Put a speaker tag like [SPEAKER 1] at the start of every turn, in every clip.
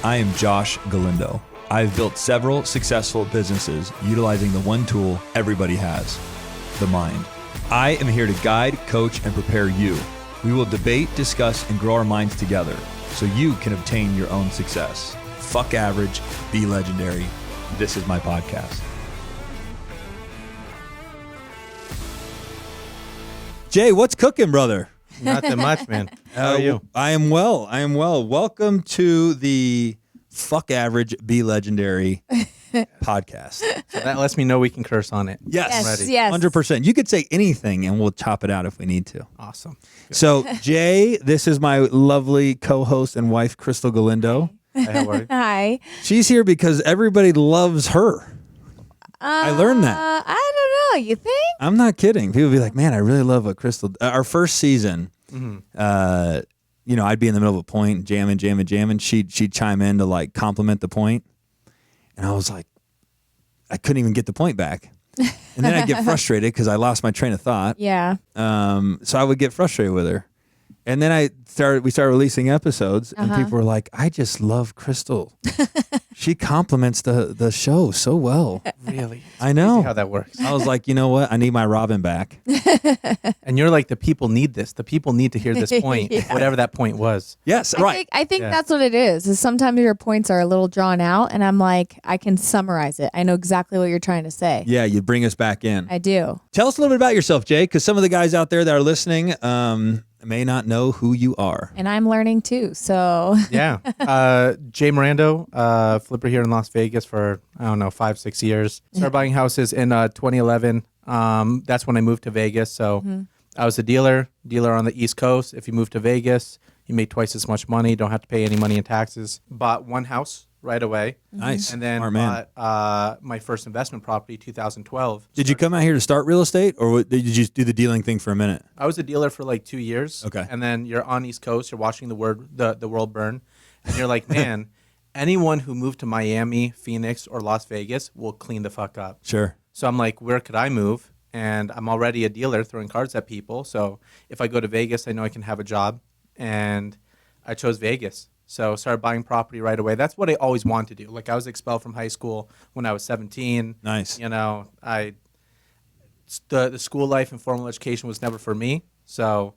[SPEAKER 1] I am Josh Galindo. I've built several successful businesses utilizing the one tool everybody has, the mind. I am here to guide, coach, and prepare you. We will debate, discuss, and grow our minds together so you can obtain your own success. Fuck average, be legendary. This is my podcast. Jay, what's cooking, brother?
[SPEAKER 2] Not that much, man. How are you?
[SPEAKER 1] I am well. Welcome to the Fuck Average, Be Legendary podcast.
[SPEAKER 2] So that lets me know we can curse on it.
[SPEAKER 1] Yes,
[SPEAKER 3] Yes.
[SPEAKER 1] 100%. You could say anything and we'll chop it out if we need to.
[SPEAKER 2] Awesome. Good.
[SPEAKER 1] So, Jay, this is my lovely co-host and wife, Krystal Galindo.
[SPEAKER 2] Hi, how are you?
[SPEAKER 3] Hi.
[SPEAKER 1] She's here because everybody loves her. I learned that.
[SPEAKER 3] I don't know. You think?
[SPEAKER 1] I'm not kidding. People be like, man, I really love what Krystal... our first season, I'd be in the middle of a point, jamming. She'd chime in to like compliment the point. And I was like, I couldn't even get the point back. And then I'd get frustrated because I lost my train of thought.
[SPEAKER 3] Yeah.
[SPEAKER 1] So I would get frustrated with her. And then we started releasing episodes and people were like, I just love Krystal. She compliments the show so well.
[SPEAKER 2] Really?
[SPEAKER 1] I know
[SPEAKER 2] how that works.
[SPEAKER 1] I was like, you know what? I need my Robin back.
[SPEAKER 2] And you're like, the people need this. The people need to hear this point, whatever that point was.
[SPEAKER 1] Yes, right.
[SPEAKER 3] I think that's what it is sometimes your points are a little drawn out and I'm like, I can summarize it. I know exactly what you're trying to say.
[SPEAKER 1] Yeah, you bring us back in.
[SPEAKER 3] I do.
[SPEAKER 1] Tell us a little bit about yourself, Jay, because some of the guys out there that are listening may not know who you are.
[SPEAKER 3] And I'm learning too, so.
[SPEAKER 2] Yeah. Jay Mirando, flipper here in Las Vegas for, 5-6 years. Started buying houses in 2011. That's when I moved to Vegas. So I was a dealer on the East Coast. If you move to Vegas, you make twice as much money, don't have to pay any money in taxes. Bought one house right away.
[SPEAKER 1] Nice.
[SPEAKER 2] And then
[SPEAKER 1] Smart man.
[SPEAKER 2] bought my first investment property 2012.
[SPEAKER 1] Did you come out here to start real estate or did you just do the dealing thing for a minute?
[SPEAKER 2] I was a dealer for like 2 years.
[SPEAKER 1] Okay.
[SPEAKER 2] And then you're on East Coast, you're watching the world burn. And you're like, man, anyone who moved to Miami, Phoenix, or Las Vegas will clean the fuck up.
[SPEAKER 1] Sure.
[SPEAKER 2] So I'm like, where could I move? And I'm already a dealer throwing cards at people. So if I go to Vegas, I know I can have a job. And I chose Vegas. So started buying property right away. That's what I always wanted to do. Like I was expelled from high school when I was 17.
[SPEAKER 1] Nice.
[SPEAKER 2] The school life and formal education was never for me. So,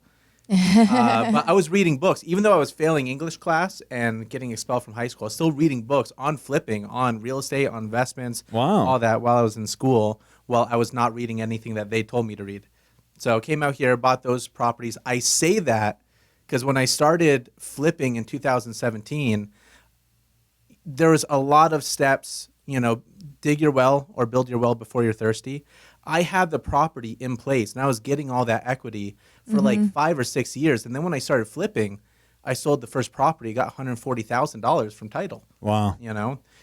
[SPEAKER 2] but I was reading books. Even though I was failing English class and getting expelled from high school, I was still reading books on flipping, on real estate, on investments, all that while I was in school, while I was not reading anything that they told me to read. So came out here, bought those properties. I say that because when I started flipping in 2017, there was a lot of steps, dig your well or build your well before you're thirsty. I had the property in place and I was getting all that equity for like 5 or 6 years. And then when I started flipping, I sold the first property, got $140,000 from title.
[SPEAKER 1] Wow.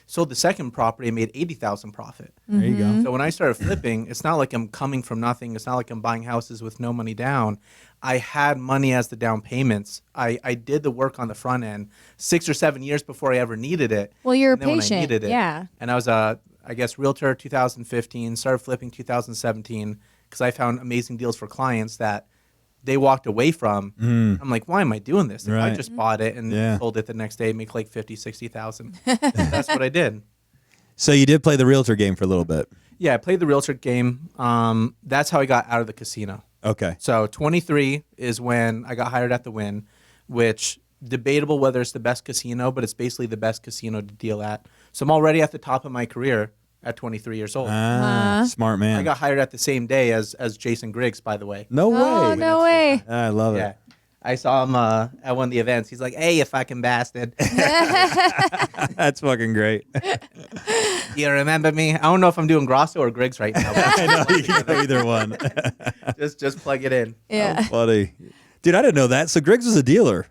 [SPEAKER 2] Sold the second property and made $80,000 profit.
[SPEAKER 1] There you go.
[SPEAKER 2] So when I started flipping, it's not like I'm coming from nothing. It's not like I'm buying houses with no money down. I had money as the down payments. I did the work on the front end 6 or 7 years before I ever needed it.
[SPEAKER 3] Well, you're
[SPEAKER 2] and then
[SPEAKER 3] patient.
[SPEAKER 2] When I needed it,
[SPEAKER 3] yeah.
[SPEAKER 2] And I was realtor 2015, started flipping 2017 because I found amazing deals for clients that they walked away from. I'm like, why am I doing this? Like, I just bought it and sold it the next day, make like 50, 60,000. That's what I did.
[SPEAKER 1] So you did play the realtor game for a little bit.
[SPEAKER 2] Yeah, I played the realtor game. That's how I got out of the casino.
[SPEAKER 1] Okay.
[SPEAKER 2] So 23 is when I got hired at the Wynn, which debatable whether it's the best casino, but it's basically the best casino to deal at. So I'm already at the top of my career at 23 years old.
[SPEAKER 1] Smart man.
[SPEAKER 2] I got hired at the same day as Jason Griggs, by the way.
[SPEAKER 1] No way.
[SPEAKER 3] Oh, no way.
[SPEAKER 1] I love it.
[SPEAKER 2] Yeah. I saw him at one of the events. He's like, hey, you fucking bastard.
[SPEAKER 1] That's fucking great.
[SPEAKER 2] You remember me? I don't know if I'm doing Grosso or Griggs right now.
[SPEAKER 1] I know, you can go either one.
[SPEAKER 2] just plug it in.
[SPEAKER 3] Yeah.
[SPEAKER 1] Funny. Dude, I didn't know that. So Griggs was a dealer.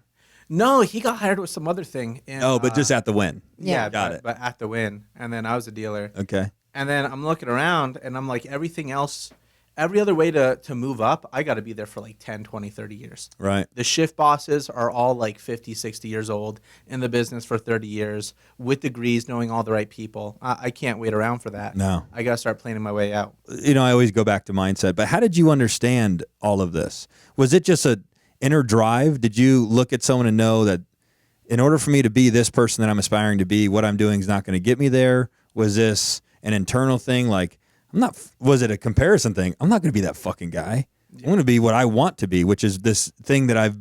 [SPEAKER 2] No, he got hired with some other thing.
[SPEAKER 1] But just at the Wynn.
[SPEAKER 2] Yeah,
[SPEAKER 1] got it.
[SPEAKER 2] But at the Wynn. And then I was a dealer.
[SPEAKER 1] Okay.
[SPEAKER 2] And then I'm looking around and I'm like, everything else, every other way to move up, I got to be there for like 10, 20, 30 years.
[SPEAKER 1] Right.
[SPEAKER 2] The shift bosses are all like 50, 60 years old, in the business for 30 years, with degrees, knowing all the right people. I can't wait around for that.
[SPEAKER 1] No.
[SPEAKER 2] I got to start planning my way out.
[SPEAKER 1] I always go back to mindset, but how did you understand all of this? Was it just a inner drive? Did you look at someone and know that in order for me to be this person that I'm aspiring to be, what I'm doing is not going to get me there? Was this an internal thing? Like, was it a comparison thing? I'm not going to be that fucking guy. I'm going to be what I want to be, which is this thing that I've,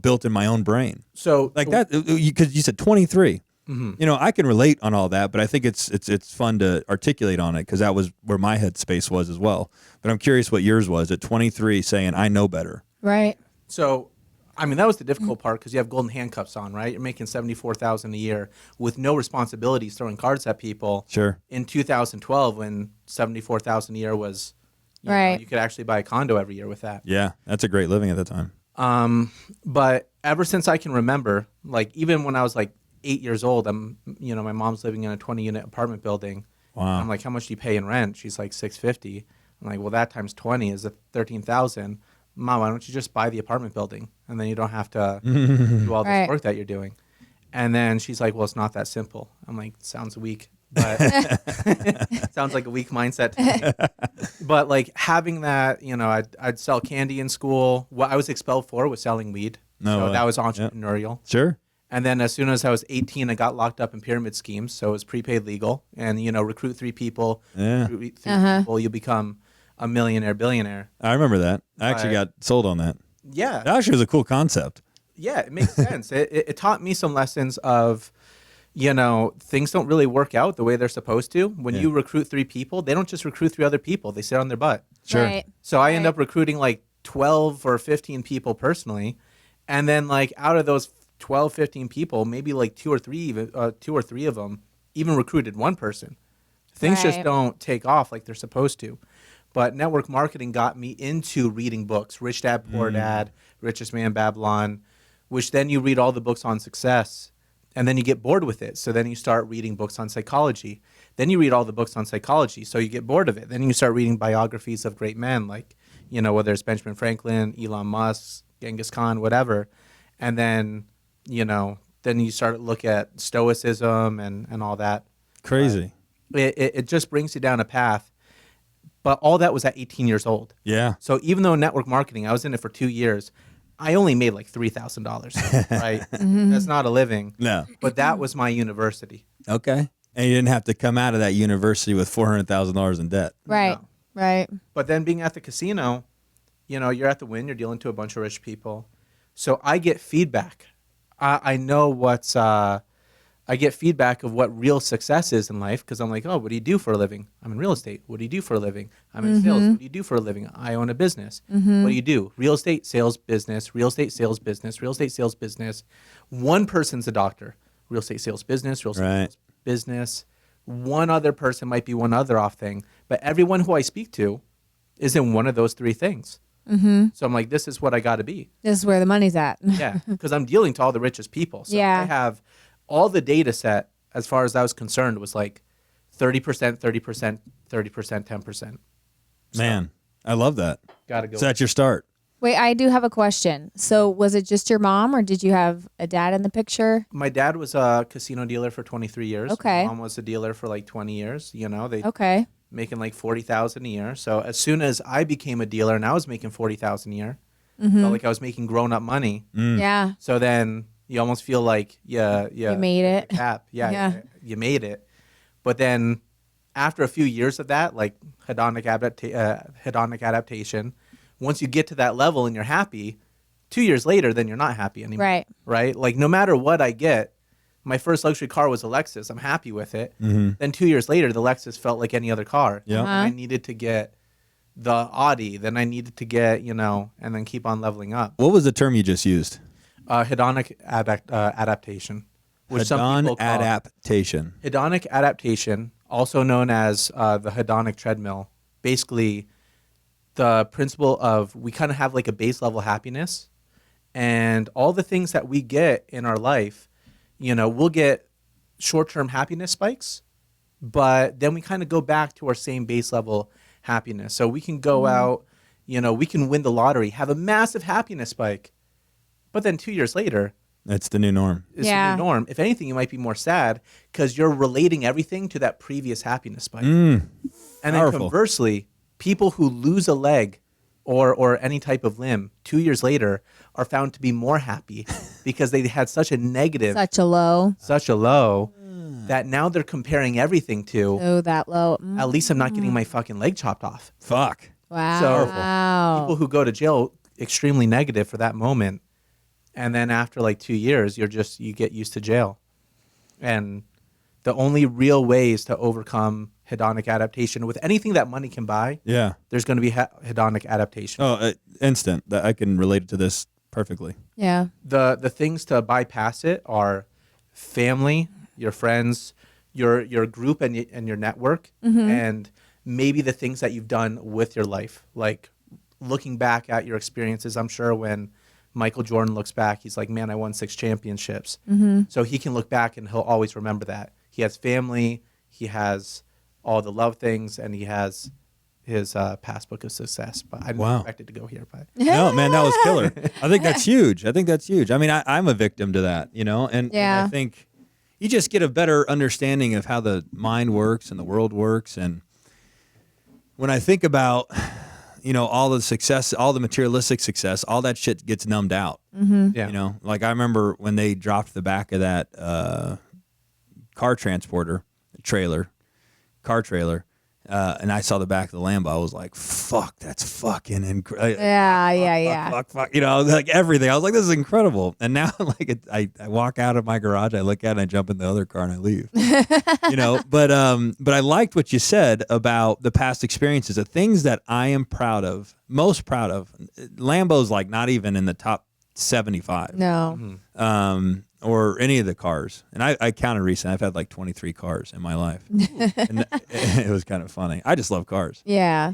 [SPEAKER 1] built in my own brain.
[SPEAKER 2] So
[SPEAKER 1] like that, because you said 23. I can relate on all that, but I think it's fun to articulate on it because that was where my headspace was as well. But I'm curious what yours was at 23, saying I know better.
[SPEAKER 3] Right.
[SPEAKER 2] So, I mean, that was the difficult part because you have golden handcuffs on, right? You're making $74,000 a year with no responsibilities, throwing cards at people.
[SPEAKER 1] Sure.
[SPEAKER 2] In 2012, when $74,000 a year was,
[SPEAKER 3] right,
[SPEAKER 2] you could actually buy a condo every year with that.
[SPEAKER 1] Yeah, that's a great living at the time.
[SPEAKER 2] But ever since I can remember, like even when I was like 8 years old, my mom's living in a 20-unit apartment building.
[SPEAKER 1] Wow.
[SPEAKER 2] I'm like, how much do you pay in rent? She's like $650. I'm like, well, that times 20 is $13,000. Mom, why don't you just buy the apartment building and then you don't have to do all this
[SPEAKER 3] right.
[SPEAKER 2] work that you're doing? And then she's like, well, it's not that simple. I'm like, sounds weak, but sounds like a weak mindset to me. But like having that, I'd sell candy in school. What I was expelled for was selling weed. So that was entrepreneurial.
[SPEAKER 1] Yep. Sure.
[SPEAKER 2] And then as soon as I was 18, I got locked up in pyramid schemes. So it was prepaid legal. And, recruit 3 people.
[SPEAKER 1] Yeah.
[SPEAKER 2] Recruit 3 people, you become a millionaire, billionaire.
[SPEAKER 1] I remember that. I actually got sold on that.
[SPEAKER 2] Yeah.
[SPEAKER 1] That actually was a cool concept.
[SPEAKER 2] Yeah, it makes sense. It taught me some lessons of, things don't really work out the way they're supposed to. When you recruit 3 people, they don't just recruit 3 other people. They sit on their butt.
[SPEAKER 1] Sure.
[SPEAKER 3] Right.
[SPEAKER 2] So I end up recruiting like 12 or 15 people personally. And then like out of those 12, 15 people, maybe like 2 or 3 of them even recruited 1 person. Things just don't take off like they're supposed to. But network marketing got me into reading books, Rich Dad, Poor Dad, Richest Man in Babylon, which then you read all the books on success, and then you get bored with it. So then you start reading books on psychology. Then you read all the books on psychology, so you get bored of it. Then you start reading biographies of great men, like, whether it's Benjamin Franklin, Elon Musk, Genghis Khan, whatever. And then, then you start to look at stoicism and all that.
[SPEAKER 1] Crazy.
[SPEAKER 2] It just brings you down a path. But all that was at 18 years old.
[SPEAKER 1] Yeah.
[SPEAKER 2] So even though network marketing, I was in it for 2 years, I only made like $3,000, right? That's not a living.
[SPEAKER 1] No.
[SPEAKER 2] But that was my university.
[SPEAKER 1] Okay. And you didn't have to come out of that university with $400,000 in debt.
[SPEAKER 3] Right.
[SPEAKER 2] No.
[SPEAKER 3] Right.
[SPEAKER 2] But then being at the casino, you're at the Wynn, you're dealing to a bunch of rich people. So I get feedback. I know I get feedback of what real success is in life because I'm like, oh, what do you do for a living? I'm in real estate. What do you do for a living? I'm in sales. What do you do for a living? I own a business. What do you do? Real estate, sales, business, real estate, sales, business, real estate, sales, business. One person's a doctor. Real estate, sales, business, real estate, sales, business. One other person might be one other off thing. But everyone who I speak to is in one of those 3 things. So I'm like, this is what I got to be.
[SPEAKER 3] This is where the money's at.
[SPEAKER 2] Yeah, because I'm dealing to all the richest people. So I have all the data set, as far as I was concerned, was like 30%, 30%, 30%, 10%.
[SPEAKER 1] Man, I love that.
[SPEAKER 2] Got to go.
[SPEAKER 1] So that's your start.
[SPEAKER 3] Wait, I do have a question. So was it just your mom or did you have a dad in the picture?
[SPEAKER 2] My dad was a casino dealer for 23 years.
[SPEAKER 3] Okay.
[SPEAKER 2] My mom was a dealer for like 20 years. They
[SPEAKER 3] Okay.
[SPEAKER 2] making like $40,000 a year. So as soon as I became a dealer and I was making $40,000 a year, felt like I was making grown up money.
[SPEAKER 3] Yeah.
[SPEAKER 2] So then you almost feel like you
[SPEAKER 3] made it.
[SPEAKER 2] Cap. Yeah, you made it. But then after a few years of that, like hedonic adaptation, once you get to that level and you're happy, 2 years later, then you're not happy anymore.
[SPEAKER 3] Right.
[SPEAKER 2] Right? Like no matter what I get, my first luxury car was a Lexus. I'm happy with it. Then 2 years later, the Lexus felt like any other car.
[SPEAKER 1] Yeah.
[SPEAKER 2] And I needed to get the Audi. Then I needed to get, and then keep on leveling up.
[SPEAKER 1] What was the term you just used?
[SPEAKER 2] Hedonic adaptation. Which some people
[SPEAKER 1] Hedonic
[SPEAKER 2] call
[SPEAKER 1] adaptation.
[SPEAKER 2] hedonic adaptation, also known as the hedonic treadmill. Basically, the principle of we kind of have like a base level happiness, and all the things that we get in our life, we'll get short-term happiness spikes, but then we kind of go back to our same base level happiness. So we can go out, we can win the lottery, have a massive happiness spike, but then 2 years later,
[SPEAKER 1] That's the new norm.
[SPEAKER 2] it's the new norm. If anything, you might be more sad because you're relating everything to that previous happiness spike. And then
[SPEAKER 1] Powerful.
[SPEAKER 2] conversely, people who lose a leg or any type of limb 2 years later are found to be more happy because they had such a negative,
[SPEAKER 3] Such a low.
[SPEAKER 2] that now they're comparing everything to,
[SPEAKER 3] Oh, that low.
[SPEAKER 2] at least I'm not getting my fucking leg chopped off.
[SPEAKER 1] Fuck.
[SPEAKER 3] Wow.
[SPEAKER 2] So
[SPEAKER 3] Wow.
[SPEAKER 2] people who go to jail, extremely negative for that moment. And then after like 2 years, you get used to jail. And the only real ways to overcome hedonic adaptation with anything that money can buy,
[SPEAKER 1] Yeah.
[SPEAKER 2] there's going to be hedonic adaptation.
[SPEAKER 1] Oh, instant. That I can relate to this perfectly.
[SPEAKER 3] Yeah.
[SPEAKER 2] The things to bypass it are family, your friends, your group and your network, and maybe the things that you've done with your life. Like looking back at your experiences, I'm sure when Michael Jordan looks back, he's like, man, I won 6 championships. So he can look back and he'll always remember that. He has family, he has all the love things, and he has his passbook of success. But I didn't expect it to go here. But
[SPEAKER 1] No, man, that was killer. I think that's huge. I mean, I'm a victim to that, and I think you just get a better understanding of how the mind works and the world works. And when I think about, all the success, all the materialistic success, all that shit gets numbed out.
[SPEAKER 2] yeah.
[SPEAKER 1] Like I remember when they dropped the back of that car transporter car trailer, and I saw the back of the Lambo. I was like, fuck, that's fucking incredible.
[SPEAKER 3] Yeah.
[SPEAKER 1] Fuck. Like everything. I was like, this is incredible. And now, like, I walk out of my garage, I look at it, and I jump in the other car, and I leave. But I liked what you said about the past experiences, the things that I am most proud of. Lambo's like not even in the top 75.
[SPEAKER 3] No.
[SPEAKER 1] Or any of the cars. And I counted recently. I've had like 23 cars in my life. And it was kind of funny. I just love cars.
[SPEAKER 3] Yeah.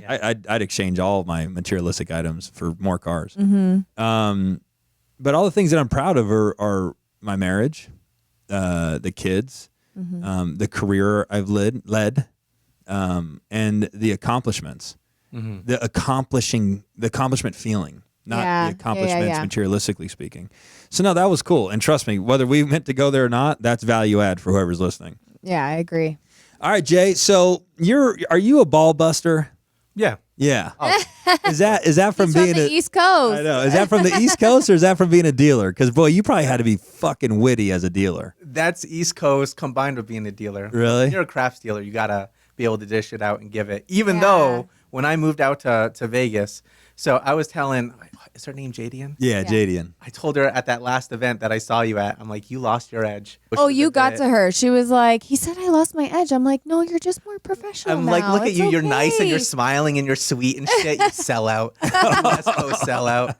[SPEAKER 1] I'd exchange all of my materialistic items for more cars. But all the things that I'm proud of are my marriage, the kids, the career I've led, and the accomplishments. The accomplishment feeling. Not the accomplishments, materialistically speaking. So no, that was cool. And trust me, whether we meant to go there or not, that's value add for whoever's listening.
[SPEAKER 3] Yeah, I agree.
[SPEAKER 1] All right, Jay. So are you a ball buster?
[SPEAKER 2] Yeah.
[SPEAKER 1] Yeah. Oh. Is that from
[SPEAKER 3] He's
[SPEAKER 1] being
[SPEAKER 3] from the East Coast?
[SPEAKER 1] I know. Is that from the East Coast or is that from being a dealer? Because boy, you probably had to be fucking witty as a dealer.
[SPEAKER 2] That's East Coast combined with being a dealer.
[SPEAKER 1] Really?
[SPEAKER 2] When you're a crafts dealer, you got to be able to dish it out and give it. Even though when I moved out to Vegas, so I was telling, is her name Jadian?
[SPEAKER 1] Yeah, Jadian.
[SPEAKER 2] I told her at that last event that I saw you at, I'm like, you lost your edge.
[SPEAKER 3] Oh, you got to her. She was like, he said I lost my edge. I'm like, no, you're just more professional
[SPEAKER 2] I'm
[SPEAKER 3] now.
[SPEAKER 2] like, look at
[SPEAKER 3] It's
[SPEAKER 2] you. You're
[SPEAKER 3] okay.
[SPEAKER 2] nice and you're smiling and you're sweet and shit. You sell out. West Coast sell out.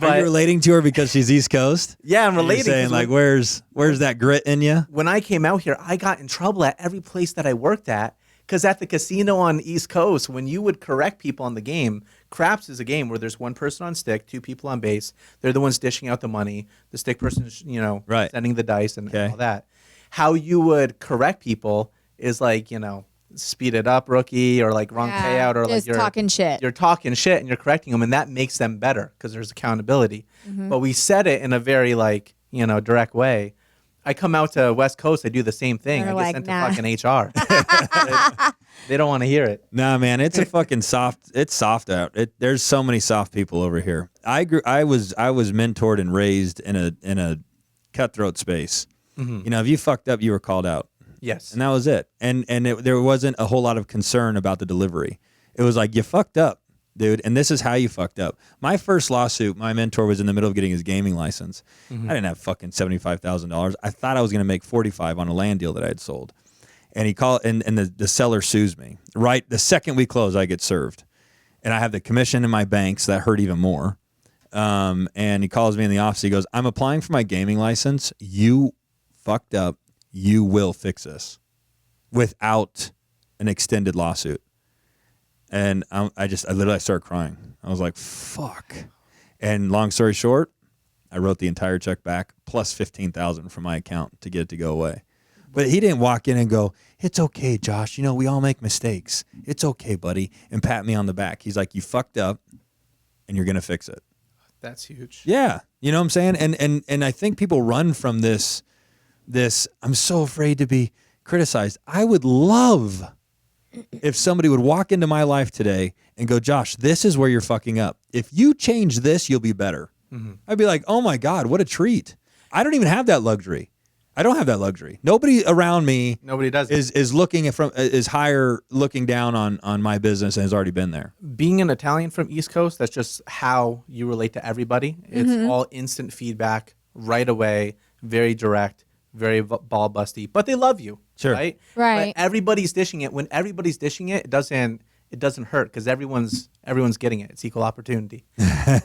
[SPEAKER 1] Are you relating to her because she's East Coast?
[SPEAKER 2] Yeah, I'm
[SPEAKER 1] You're
[SPEAKER 2] relating.
[SPEAKER 1] saying like, where's that grit in you?
[SPEAKER 2] When I came out here, I got in trouble at every place that I worked at. Because at the casino on the East Coast, when you would correct people on the game, craps is a game where there's one person on stick, 2 people on base. They're the ones dishing out the money. The stick person is, sending the dice and all that. How you would correct people is like, speed it up, rookie, or like wrong payout, or like you're
[SPEAKER 3] talking shit.
[SPEAKER 2] You're talking shit and you're correcting them, and that makes them better because there's accountability. But we said it in a very direct way. I come out to West Coast, I do the same thing. I get sent to fucking HR. They don't want to hear it.
[SPEAKER 1] Nah, man, it's a fucking it's soft out. There's so many soft people over here. I was mentored and raised in a cutthroat space. If you fucked up, you were called out.
[SPEAKER 2] Yes.
[SPEAKER 1] And that was it. And there wasn't a whole lot of concern about the delivery. It was like, you fucked up, dude, and this is how you fucked up. My first lawsuit, my mentor was in the middle of getting his gaming license. I didn't have fucking $75,000. I thought I was going to make $45,000 on a land deal that I had sold. And he called, and the seller sues me. Right, the second we close, I get served. And I have the commission in my bank, so that hurt even more. And he calls me in the office. He goes, I'm applying for my gaming license. You fucked up. You will fix this without an extended lawsuit. And I literally started crying. I was like, fuck. And long story short, I wrote the entire check back plus $15,000 from my account to get it to go away. But he didn't walk in and go, it's okay, Josh. We all make mistakes. It's okay, buddy. And pat me on the back. He's like, you fucked up and you're going to fix it.
[SPEAKER 2] That's huge.
[SPEAKER 1] Yeah. You know what I'm saying? And I think people run from this, I'm so afraid to be criticized. I would love if somebody would walk into my life today and go, Josh, this is where you're fucking up. If you change this, you'll be better. I'd be like, oh my God, what a treat. I don't even have that luxury. I don't have that luxury. Nobody around me
[SPEAKER 2] does
[SPEAKER 1] is looking is higher looking down on my business and has already been there.
[SPEAKER 2] Being an Italian from East Coast, that's just how you relate to everybody. It's all instant feedback right away, very direct, very ball busty, but they love you.
[SPEAKER 1] Sure.
[SPEAKER 2] Right.
[SPEAKER 3] Right.
[SPEAKER 2] But everybody's dishing it. When everybody's dishing it, it doesn't hurt because everyone's getting it. It's equal opportunity.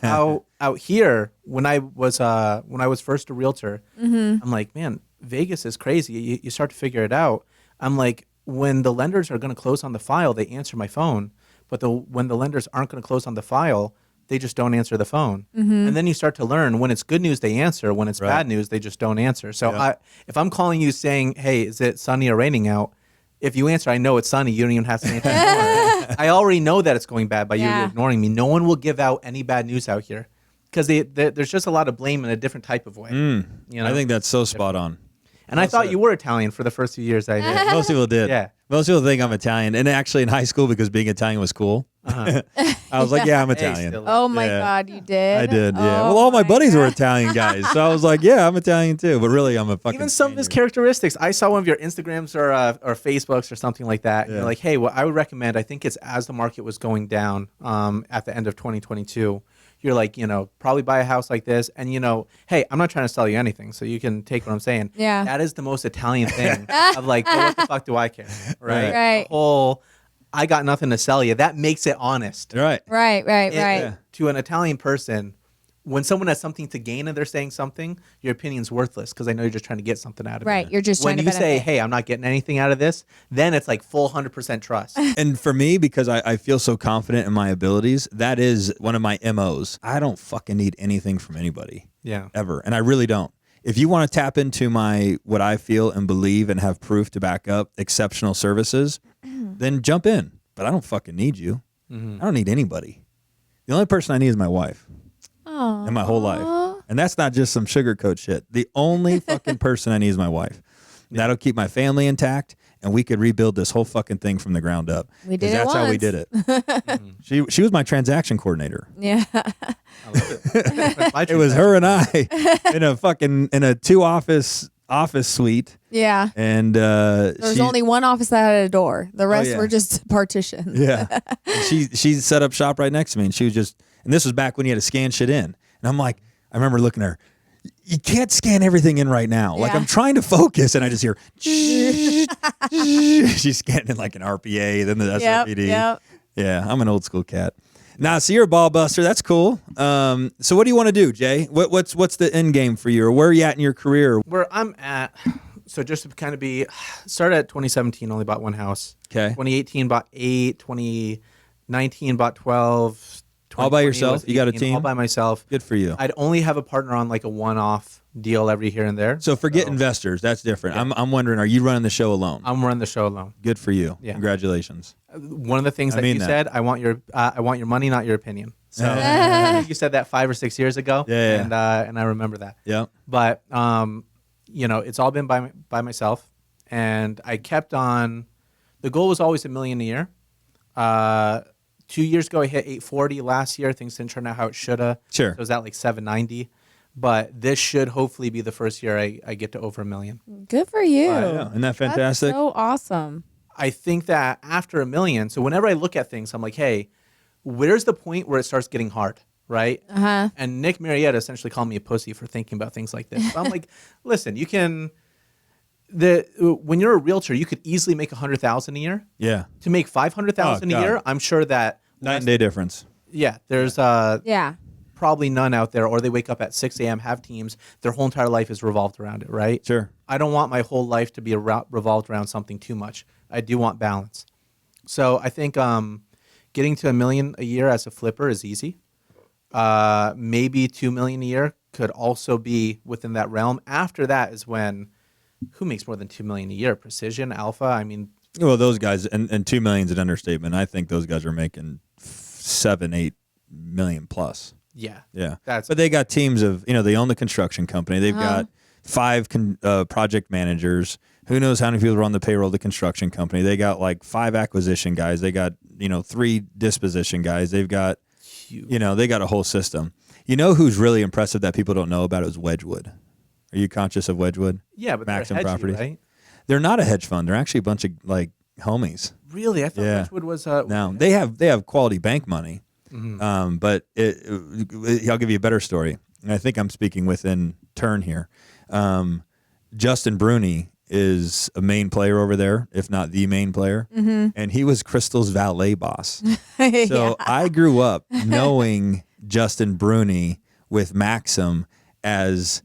[SPEAKER 2] out here, when I was first a realtor, I'm like, man, Vegas is crazy. You start to figure it out. I'm like, when the lenders are going to close on the file, they answer my phone. But when the lenders aren't going to close on the file, they just don't answer the phone. And then you start to learn when it's good news, they answer. When it's bad news, they just don't answer. So if I'm calling you saying, hey, is it sunny or raining out? If you answer, I know it's sunny. You don't even have to answer anymore. I already know that it's going bad by you ignoring me. No one will give out any bad news out here because there's just a lot of blame in a different type of way. You know?
[SPEAKER 1] I think that's so spot on.
[SPEAKER 2] And I thought you were Italian for the first few years I did.
[SPEAKER 1] Most people did.
[SPEAKER 2] Yeah.
[SPEAKER 1] Most people think I'm Italian. And actually in high school, because being Italian was cool, I was like, yeah, I'm Italian.
[SPEAKER 3] Oh my God, you did?
[SPEAKER 1] I did, yeah.
[SPEAKER 3] Oh
[SPEAKER 1] Well, all my buddies
[SPEAKER 3] God.
[SPEAKER 1] were Italian guys. So I was like, yeah, I'm Italian too. But really, I'm a fucking
[SPEAKER 2] Even some of his
[SPEAKER 1] Spaniard.
[SPEAKER 2] characteristics. I saw one of your Instagrams or Facebooks or something like that. And
[SPEAKER 1] Yeah.
[SPEAKER 2] you're like, hey, what I would recommend, I think it's as the market was going down at the end of 2022, you're like, probably buy a house like this. And, hey, I'm not trying to sell you anything. So you can take what I'm saying.
[SPEAKER 3] Yeah.
[SPEAKER 2] That is the most Italian thing of like, well, what the fuck do I care? Right.
[SPEAKER 3] Right.
[SPEAKER 2] The whole, I got nothing to sell you. That makes it honest.
[SPEAKER 1] Right.
[SPEAKER 3] Right.
[SPEAKER 2] It- To an Italian person, when someone has something to gain and they're saying something, your opinion's worthless because I know you're just trying to get something out of it.
[SPEAKER 3] Right. You're just
[SPEAKER 2] When
[SPEAKER 3] trying to
[SPEAKER 2] you say,
[SPEAKER 3] benefit.
[SPEAKER 2] hey, I'm not getting anything out of this, then it's like full 100% trust.
[SPEAKER 1] And for me, because I feel so confident in my abilities, that is one of my MOs. I don't fucking need anything from anybody.
[SPEAKER 2] Yeah.
[SPEAKER 1] Ever. And I really don't. If you want to tap into what I feel and believe and have proof to back up exceptional services, then jump in. But I don't fucking need you. I don't need anybody. The only person I need is my wife in my whole life. And that's not just some sugarcoat shit. The only fucking person I need is my wife. That'll keep my family intact, and we could rebuild this whole fucking thing from the ground up.
[SPEAKER 3] We did
[SPEAKER 1] 'Cause
[SPEAKER 3] it
[SPEAKER 1] that's how we
[SPEAKER 3] once.
[SPEAKER 1] did it. She was my transaction coordinator.
[SPEAKER 3] Yeah.
[SPEAKER 2] I love it.
[SPEAKER 1] It was her and I in a 2-office suite.
[SPEAKER 3] Yeah.
[SPEAKER 1] And
[SPEAKER 3] There was only one office that had a door. The rest
[SPEAKER 1] yeah.
[SPEAKER 3] were just partitions.
[SPEAKER 1] yeah. she set up shop right next to me, and she was just, and this was back when you had to scan shit in. And I'm like, I remember looking at her, you can't scan everything in right now. Like
[SPEAKER 3] Yeah.
[SPEAKER 1] I'm trying to focus, and I just hear she's scanning in like an RPA, then the SRPD.
[SPEAKER 3] Yep.
[SPEAKER 1] Yeah, I'm an old school cat. Now, so you're a ball buster. That's cool. So what do you want to do, Jay? What's the end game for you, or where are you at in your career?
[SPEAKER 2] Where I'm at, so just to kind of started at 2017, only bought one house.
[SPEAKER 1] Okay.
[SPEAKER 2] 2018, bought 8. 2019, bought 12.
[SPEAKER 1] All by
[SPEAKER 2] 2020
[SPEAKER 1] yourself?
[SPEAKER 2] was
[SPEAKER 1] You got a
[SPEAKER 2] 18,
[SPEAKER 1] team?
[SPEAKER 2] All by myself.
[SPEAKER 1] Good for you.
[SPEAKER 2] I'd only have a partner on like a one-off deal every here and there.
[SPEAKER 1] So forget investors. That's different. I'm wondering, are you running the show alone?
[SPEAKER 2] I'm running the show alone.
[SPEAKER 1] Good for you.
[SPEAKER 2] Yeah.
[SPEAKER 1] Congratulations.
[SPEAKER 2] One of the things
[SPEAKER 1] I
[SPEAKER 2] that
[SPEAKER 1] mean
[SPEAKER 2] you
[SPEAKER 1] that.
[SPEAKER 2] said, I want your money, not your opinion. So I think you said that 5 or 6 years ago.
[SPEAKER 1] Yeah.
[SPEAKER 2] And I remember that.
[SPEAKER 1] Yeah.
[SPEAKER 2] But it's all been by myself, and I kept on. The goal was always $1 million a year. 2 years ago, I hit 840. Last year, things didn't turn out how it should have.
[SPEAKER 1] Sure.
[SPEAKER 2] So it was at like 790. But this should hopefully be the first year I get to over $1 million.
[SPEAKER 3] Good for you.
[SPEAKER 1] Yeah. Isn't that fantastic?
[SPEAKER 3] That's so awesome.
[SPEAKER 2] I think that after $1 million, so whenever I look at things, I'm like, hey, where's the point where it starts getting hard, right?
[SPEAKER 3] Uh-huh.
[SPEAKER 2] And Nick Marietta essentially called me a pussy for thinking about things like this. But I'm like, listen, you can. When you're a realtor, you could easily make $100,000 a year.
[SPEAKER 1] Yeah.
[SPEAKER 2] To make $500,000
[SPEAKER 1] Oh,
[SPEAKER 2] a year,
[SPEAKER 1] God.
[SPEAKER 2] I'm sure that
[SPEAKER 1] Night and day difference.
[SPEAKER 2] yeah, there's
[SPEAKER 3] Yeah.
[SPEAKER 2] probably none out there, or they wake up at 6 a.m., have teams, their whole entire life is revolved around it, right?
[SPEAKER 1] Sure.
[SPEAKER 2] I don't want my whole life to be revolved around something too much. I do want balance. So I think getting to $1 million a year as a flipper is easy. Maybe $2 million a year could also be within that realm. After that is when, who makes more than $2 million a year? Precision, Alpha. I mean,
[SPEAKER 1] Well, those guys, and 2 million's an understatement. I think those guys are making 7-8 million plus.
[SPEAKER 2] yeah,
[SPEAKER 1] Yeah.
[SPEAKER 2] that's
[SPEAKER 1] But they got teams of, they own the construction company. They've got 5 project managers. Who knows how many people are on the payroll of the construction company. They got like 5 acquisition guys. They got, 3 disposition guys. They've got,
[SPEAKER 2] huge.
[SPEAKER 1] they got a whole system. You know who's really impressive that people don't know about is Wedgwood. Are you conscious of Wedgwood?
[SPEAKER 2] Yeah, but
[SPEAKER 1] Maxim
[SPEAKER 2] they're hedgy,
[SPEAKER 1] Properties.
[SPEAKER 2] right?
[SPEAKER 1] They're not a hedge fund. They're actually a bunch of like homies.
[SPEAKER 2] Really? I thought Wedgwood was.
[SPEAKER 1] No, they have quality bank money. But I'll give you a better story. And I think I'm speaking within turn here. Justin Bruni is a main player over there, if not the main player. And he was Krystal's valet boss. So I grew up knowing Justin Bruni with Maxim as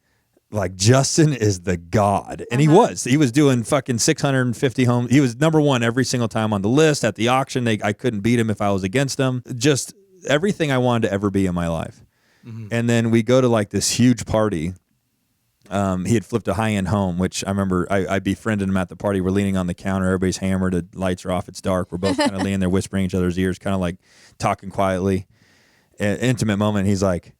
[SPEAKER 1] like Justin is the god. And he was doing fucking 650 homes. He was number one every single time on the list at the auction. I couldn't beat him if I was against him. Just everything I wanted to ever be in my life. And then we go to like this huge party. He had flipped a high-end home, which I remember I befriended him at the party. We're leaning on the counter. Everybody's hammered. The lights are off. It's dark. We're both kind of leaning there whispering each other's ears, kind of like talking quietly. An intimate moment. He's like,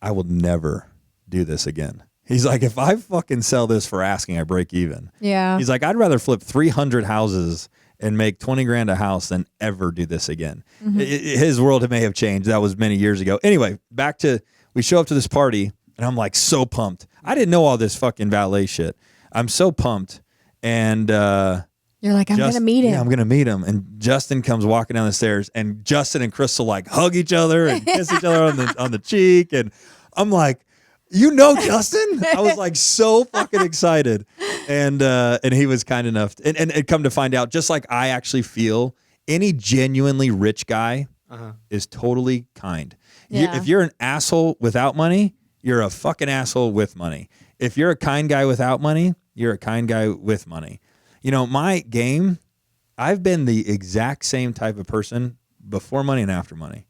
[SPEAKER 1] I will never do this again. He's like, if I fucking sell this for asking, I break even.
[SPEAKER 3] Yeah.
[SPEAKER 1] He's like, I'd rather flip 300 houses and make 20 grand a house than ever do this again. His world may have changed. That was many years ago. Anyway, back to, we show up to this party and I'm like so pumped. I didn't know all this fucking valet shit. I'm so pumped. And
[SPEAKER 3] you're like, I'm going to meet him.
[SPEAKER 1] Yeah, I'm going to meet him. And Justin comes walking down the stairs and Justin and Krystal like hug each other and kiss each other on the cheek. And I'm like, you know Justin? I was like so fucking excited. And he was kind enough. And come to find out, just like I actually feel, any genuinely rich guy is totally kind.
[SPEAKER 3] Yeah.
[SPEAKER 1] If you're an asshole without money, you're a fucking asshole with money. If you're a kind guy without money, you're a kind guy with money. You know, my game, I've been the exact same type of person before money and after money.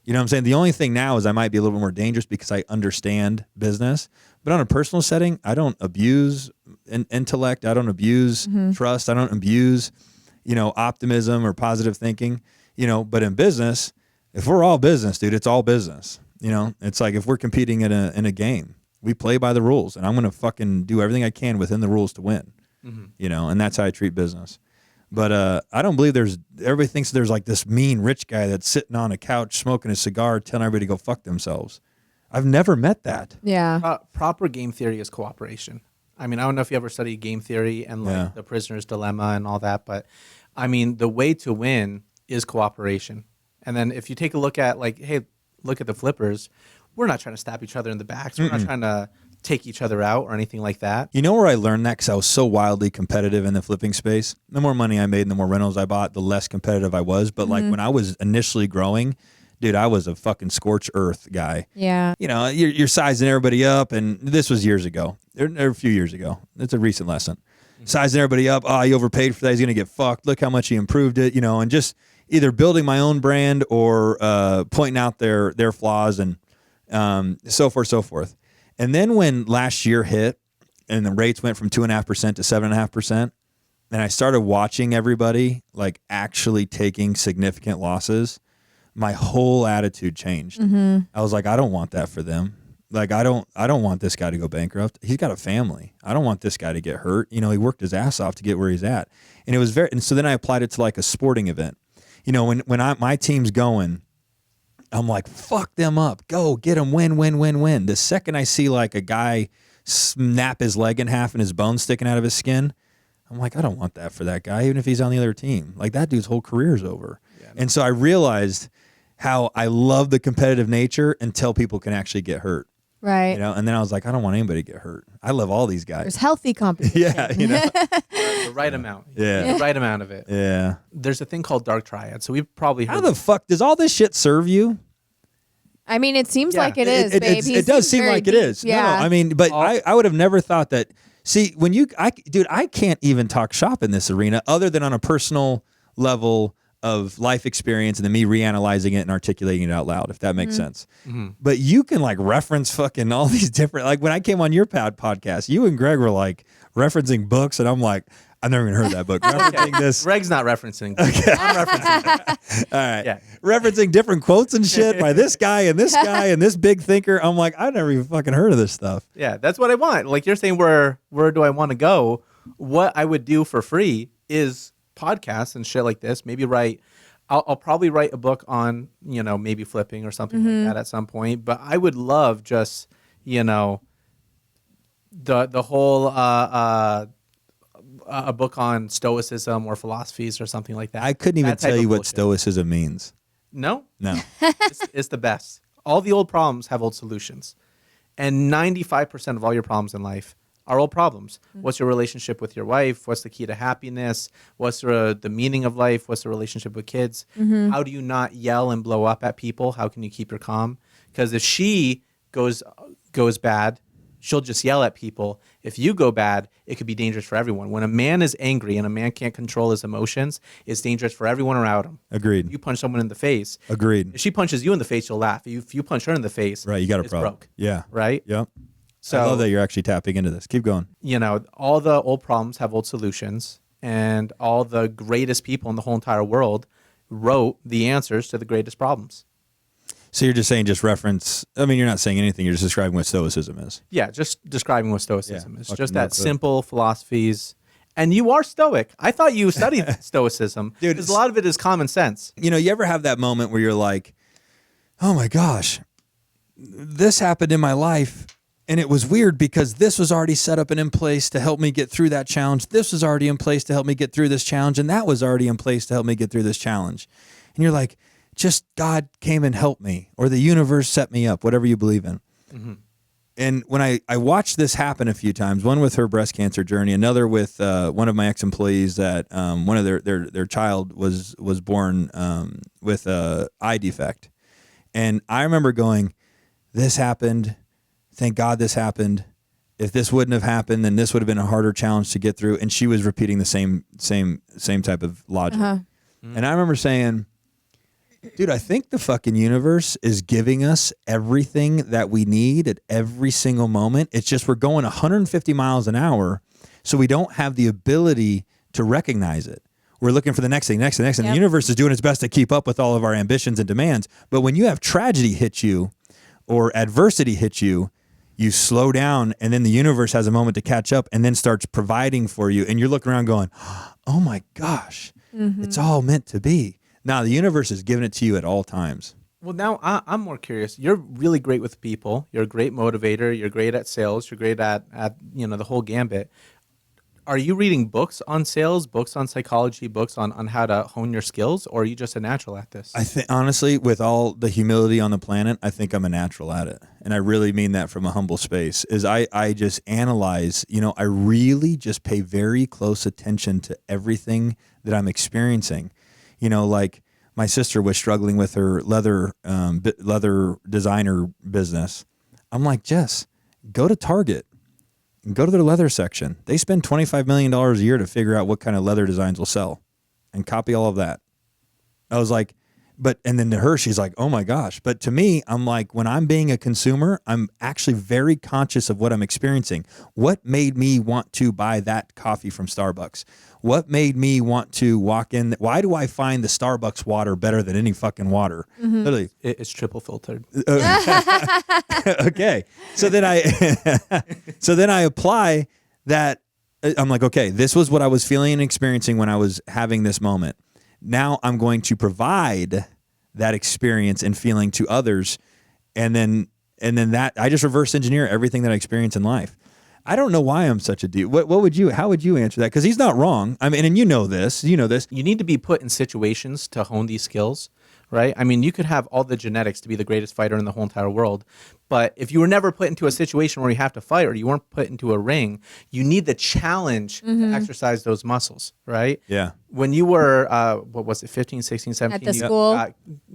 [SPEAKER 1] You know what I'm saying? The only thing now is I might be a little bit more dangerous because I understand business. But on a personal setting, I don't abuse intellect. I don't abuse trust. I don't abuse, optimism or positive thinking. But in business, if we're all business, dude, it's all business. It's like if we're competing in a game, we play by the rules. And I'm going to fucking do everything I can within the rules to win. And that's how I treat business. But I don't believe everybody thinks there's like this mean rich guy that's sitting on a couch smoking a cigar telling everybody to go fuck themselves. I've never met that.
[SPEAKER 3] Yeah.
[SPEAKER 2] Proper game theory is cooperation. I mean, I don't know if you ever studied game theory and like the prisoner's dilemma and all that, but I mean, the way to win is cooperation. And then if you take a look at like, hey, look at the flippers, we're not trying to stab each other in the backs. We're not trying to take each other out or anything like that.
[SPEAKER 1] You know where I learned that? Because I was so wildly competitive in the flipping space. The more money I made and the more rentals I bought, the less competitive I was. But like when I was initially growing, dude, I was a fucking scorched earth guy.
[SPEAKER 3] Yeah.
[SPEAKER 1] You're sizing everybody up. And this was years ago, or a few years ago. It's a recent lesson. Sizing everybody up. Oh, he overpaid for that. He's going to get fucked. Look how much he improved it, and just either building my own brand or pointing out their flaws and so forth. And then when last year hit and the rates went from 2.5% to 7.5%, and I started watching everybody like actually taking significant losses, my whole attitude changed. I was like, I don't want that for them. Like, I don't want this guy to go bankrupt. He's got a family. I don't want this guy to get hurt. He worked his ass off to get where he's at. And it was and so then I applied it to like a sporting event. When my team's going, I'm like, fuck them up. Go get them. Win. The second I see like a guy snap his leg in half and his bones sticking out of his skin, I'm like, I don't want that for that guy, even if he's on the other team. Like that dude's whole career's over. Yeah, and so I realized how I love the competitive nature until people can actually get hurt.
[SPEAKER 3] Right.
[SPEAKER 1] And then I was like, I don't want anybody to get hurt. I love all these guys.
[SPEAKER 3] There's healthy competition.
[SPEAKER 1] Yeah.
[SPEAKER 2] The right amount.
[SPEAKER 1] Yeah.
[SPEAKER 2] The right amount of it.
[SPEAKER 1] Yeah.
[SPEAKER 2] There's a thing called dark triad. So we've probably heard.
[SPEAKER 1] How the fuck does all this shit serve you?
[SPEAKER 3] I mean, it seems like it is, babe.
[SPEAKER 1] It does seem like it is.
[SPEAKER 3] Yeah.
[SPEAKER 1] No, I mean, but I would have never thought that. See, when I can't even talk shop in this arena other than on a personal level of life experience and then me reanalyzing it and articulating it out loud, if that makes sense. But you can like reference fucking all these different, like when I came on your podcast, you and Greg were like referencing books and I'm like, I've never even heard that book. Referencing this.
[SPEAKER 2] Greg's not referencing. Okay. I'm referencing.
[SPEAKER 1] All right.
[SPEAKER 2] Yeah.
[SPEAKER 1] Referencing different quotes and shit by this guy and this guy and this big thinker. I'm like, I've never even fucking heard of this stuff.
[SPEAKER 2] Yeah, that's what I want. Like you're saying, where do I want to go? What I would do for free is podcasts and shit like this. Maybe I'll probably write a book on, maybe flipping or something like that at some point. But I would love just, the whole a book on stoicism or philosophies or something like that.
[SPEAKER 1] I couldn't even
[SPEAKER 2] That type
[SPEAKER 1] tell
[SPEAKER 2] of
[SPEAKER 1] you what
[SPEAKER 2] bullshit.
[SPEAKER 1] stoicism means.
[SPEAKER 2] No,
[SPEAKER 1] No.
[SPEAKER 2] it's the best. All the old problems have old solutions, and 95% of all your problems in life are old problems. What's your relationship with your wife? What's the key to happiness? What's the meaning of life? What's the relationship with kids? How do you not yell and blow up at people? How can you keep your calm? Because if she goes bad, she'll just yell at people. If you go bad, it could be dangerous for everyone. When a man is angry and a man can't control his emotions, it's dangerous for everyone around him.
[SPEAKER 1] Agreed.
[SPEAKER 2] You punch someone in the face.
[SPEAKER 1] Agreed.
[SPEAKER 2] If she punches you in the face, you'll laugh. If you punch her in the face,
[SPEAKER 1] Right. You got a
[SPEAKER 2] it's
[SPEAKER 1] problem.
[SPEAKER 2] broke.
[SPEAKER 1] Yeah.
[SPEAKER 2] Right?
[SPEAKER 1] Yep.
[SPEAKER 2] So,
[SPEAKER 1] I love that you're actually tapping into this. Keep going.
[SPEAKER 2] all the old problems have old solutions, and all the greatest people in the whole entire world wrote the answers to the greatest problems.
[SPEAKER 1] So you're just saying, just reference. I mean, you're not saying anything. You're just describing what stoicism is.
[SPEAKER 2] Yeah, just describing what Stoicism
[SPEAKER 1] Yeah,
[SPEAKER 2] is.
[SPEAKER 1] fucking
[SPEAKER 2] Just that
[SPEAKER 1] that's it.
[SPEAKER 2] simple philosophies. And you are Stoic. I thought you studied Stoicism.
[SPEAKER 1] Dude,
[SPEAKER 2] because a lot of it is common sense.
[SPEAKER 1] You ever have that moment where you're like, oh my gosh, this happened in my life. And it was weird because this was already set up and in place to help me get through that challenge. This was already in place to help me get through this challenge. And that was already in place to help me get through this challenge. And you're like, just God came and helped me, or the universe set me up, whatever you believe in.
[SPEAKER 2] Mm-hmm.
[SPEAKER 1] And when I watched this happen a few times, one with her breast cancer journey, another with one of my ex-employees that one of their child was born with a eye defect. And I remember going, this happened. Thank God this happened. If this wouldn't have happened, then this would have been a harder challenge to get through. And she was repeating the same type of logic. And I remember saying, dude, I think the fucking universe is giving us everything that we need at every single moment. It's just we're going 150 miles an hour, so we don't have the ability to recognize it. We're looking for the next thing. And the universe is doing its best to keep up with all of our ambitions and demands. But when you have tragedy hit you or adversity hit you, you slow down, and then the universe has a moment to catch up and then starts providing for you. And you're looking around going, oh my gosh, it's all meant to be. Now, the universe is giving it to you at all times.
[SPEAKER 2] Well, now I'm more curious. You're really great with people. You're a great motivator. You're great at sales. You're great at the whole gambit. Are you reading books on sales, books on psychology, books on how to hone your skills, or are you just a natural at this?
[SPEAKER 1] I think, honestly, with all the humility on the planet, I think I'm a natural at it. And I really mean that from a humble space, is I just analyze, I really just pay very close attention to everything that I'm experiencing. Like my sister was struggling with her leather designer business. I'm like, Jess, go to Target. Go to their leather section. They spend $25 million a year to figure out what kind of leather designs will sell and copy all of that. I was like, and then to her, she's like, oh my gosh. But to me, I'm like, when I'm being a consumer, I'm actually very conscious of what I'm experiencing. What made me want to buy that coffee from Starbucks? What made me want to walk in? Why do I find the Starbucks water better than any fucking water? Literally.
[SPEAKER 2] It's triple filtered.
[SPEAKER 1] Okay. So then I apply that. I'm like, okay, this was what I was feeling and experiencing when I was having this moment. Now I'm going to provide that experience and feeling to others. And then that I just reverse engineer everything that I experience in life. I don't know why I'm such a dude. How would you answer that? Because he's not wrong. I mean, and you know this.
[SPEAKER 2] You need to be put in situations to hone these skills, right? I mean, you could have all the genetics to be the greatest fighter in the whole entire world, but if you were never put into a situation where you have to fight, or you weren't put into a ring, you need the challenge to exercise those muscles, right?
[SPEAKER 1] Yeah.
[SPEAKER 2] When you were, 15, 16, 17?
[SPEAKER 3] At the school?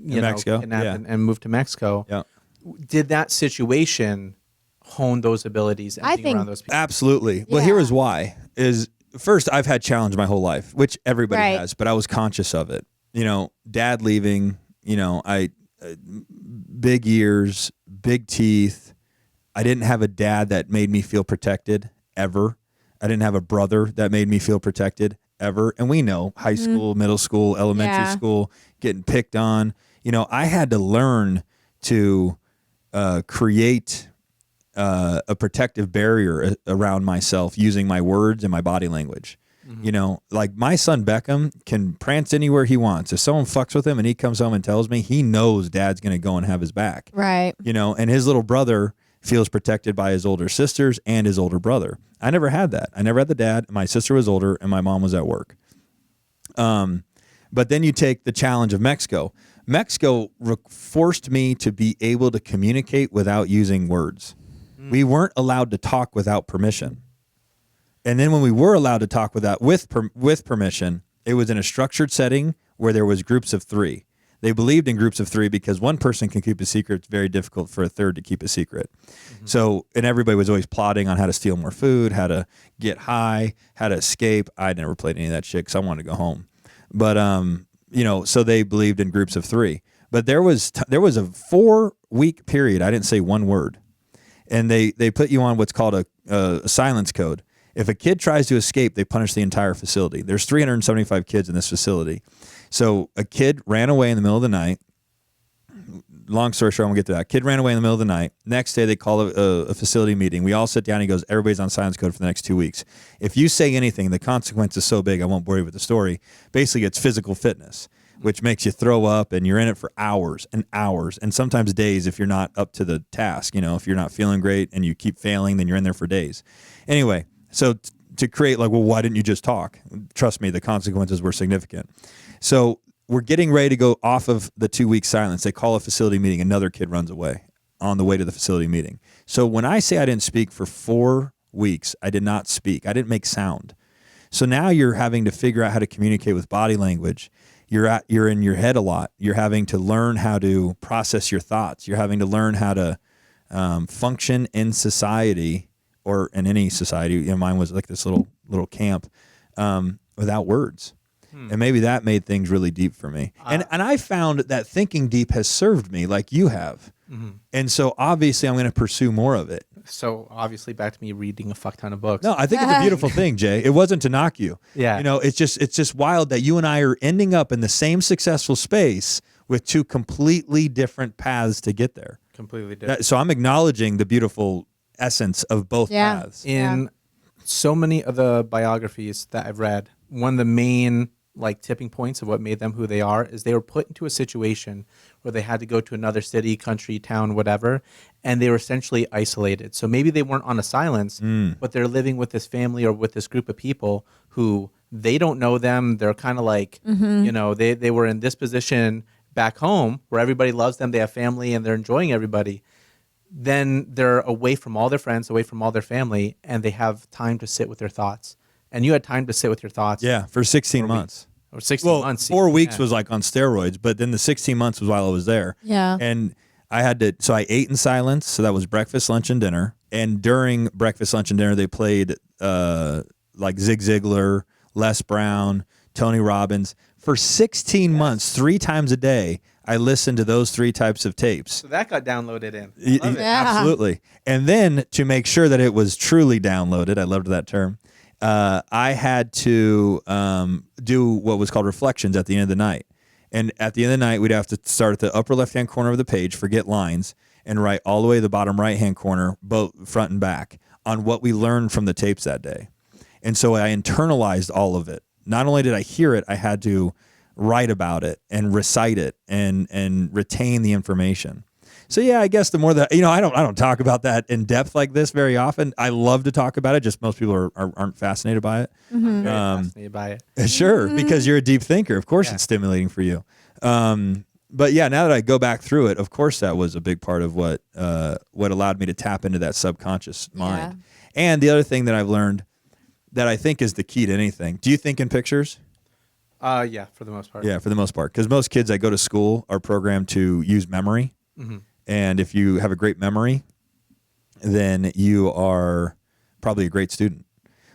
[SPEAKER 2] In
[SPEAKER 1] Mexico,
[SPEAKER 2] kidnapped and moved to Mexico.
[SPEAKER 1] Yeah.
[SPEAKER 2] Did that situation hone those abilities and being around those people?
[SPEAKER 1] Absolutely. Well, here is why. First, I've had challenge my whole life, which everybody has, but I was conscious of it. Dad leaving, big ears, big teeth. I didn't have a dad that made me feel protected ever. I didn't have a brother that made me feel protected ever. And we know high school, middle school, elementary school, getting picked on. I had to learn to create a protective barrier around myself using my words and my body language. Like my son Beckham can prance anywhere he wants. If someone fucks with him and he comes home and tells me, he knows dad's going to go and have his back.
[SPEAKER 3] Right.
[SPEAKER 1] And his little brother feels protected by his older sisters and his older brother. I never had that. I never had the dad. My sister was older and my mom was at work. But then you take the challenge of Mexico. Mexico forced me to be able to communicate without using words. We weren't allowed to talk without permission. And then when we were allowed to talk with permission, it was in a structured setting where there was groups of 3. They believed in groups of 3 because one person can keep a secret. It's very difficult for a third to keep a secret. So, and everybody was always plotting on how to steal more food, how to get high, how to escape. I never played any of that shit because I wanted to go home. But, so they believed in groups of 3. But there was a 4-week period. I didn't say one word. And they put you on what's called a silence code. If a kid tries to escape, they punish the entire facility. There's 375 kids in this facility. So a kid ran away in the middle of the night. Long story short, I won't get to that. Kid ran away in the middle of the night. Next day, they call a facility meeting. We all sit down. He goes, everybody's on silence code for the next 2 weeks. If you say anything, the consequence is so big, I won't bore you with the story. Basically, it's physical fitness, which makes you throw up, and you're in it for hours and hours, and sometimes days if you're not up to the task. If you're not feeling great and you keep failing, then you're in there for days. Anyway, so to create why didn't you just talk? Trust me, the consequences were significant. So we're getting ready to go off of the 2-week silence. They call a facility meeting. Another kid runs away on the way to the facility meeting. So when I say I didn't speak for 4 weeks, I did not speak. I didn't make sound. So now you're having to figure out how to communicate with body language. You're in your head a lot. You're having to learn how to process your thoughts. You're having to learn how to function in society, or in any society. Mine was like this little camp without words. And maybe that made things really deep for me. And I found that thinking deep has served me like you have. And so obviously I'm going to pursue more of it.
[SPEAKER 2] So obviously back to me reading a fuck ton of books.
[SPEAKER 1] No, I think it's a beautiful thing, Jay. It wasn't to knock you.
[SPEAKER 2] Yeah.
[SPEAKER 1] It's just wild that you and I are ending up in the same successful space with 2 completely different paths to get there.
[SPEAKER 2] Completely different.
[SPEAKER 1] So I'm acknowledging the beautiful essence of both paths.
[SPEAKER 2] In so many of the biographies that I've read, one of the main tipping points of what made them who they are is they were put into a situation where they had to go to another city, country, town, whatever, and they were essentially isolated. So maybe they weren't on a silence, but they're living with this family or with this group of people who they don't know them. They're kind of they were in this position back home where everybody loves them. They have family and they're enjoying everybody. Then they're away from all their friends, away from all their family, and they have time to sit with their thoughts. And you had time to sit with your thoughts.
[SPEAKER 1] Yeah, for 16 months.
[SPEAKER 2] Or 16 months.
[SPEAKER 1] 4 weeks was on steroids, but then the 16 months was while I was there.
[SPEAKER 3] Yeah.
[SPEAKER 1] And so I ate in silence. So that was breakfast, lunch, and dinner. And during breakfast, lunch, and dinner, they played Zig Ziglar, Les Brown, Tony Robbins. For 16 months, 3 times a day, I listened to those 3 types of tapes.
[SPEAKER 2] So that got downloaded in. I love it.
[SPEAKER 3] Yeah.
[SPEAKER 1] Absolutely. And then to make sure that it was truly downloaded, I loved that term, I had to do what was called reflections at the end of the night. And at the end of the night, we'd have to start at the upper left-hand corner of the page, forget lines, and write all the way to the bottom right-hand corner, both front and back, on what we learned from the tapes that day. And so I internalized all of it. Not only did I hear it, I had to write about it and recite it and retain the information. So yeah, I guess the more that I don't talk about that in depth like this very often. I love to talk about it. Just most people aren't fascinated by it.
[SPEAKER 2] I'm very fascinated by it.
[SPEAKER 1] Sure, because you're a deep thinker. Of course, it's stimulating for you. But yeah, now that I go back through it, of course, that was a big part of what allowed me to tap into that subconscious mind. And the other thing that I've learned that I think is the key to anything. Do you think in pictures?
[SPEAKER 2] Yeah, for the most part.
[SPEAKER 1] Yeah, for the most part. Because most kids that go to school are programmed to use memory. Mm-hmm. And if you have a great memory, then you are probably a great student.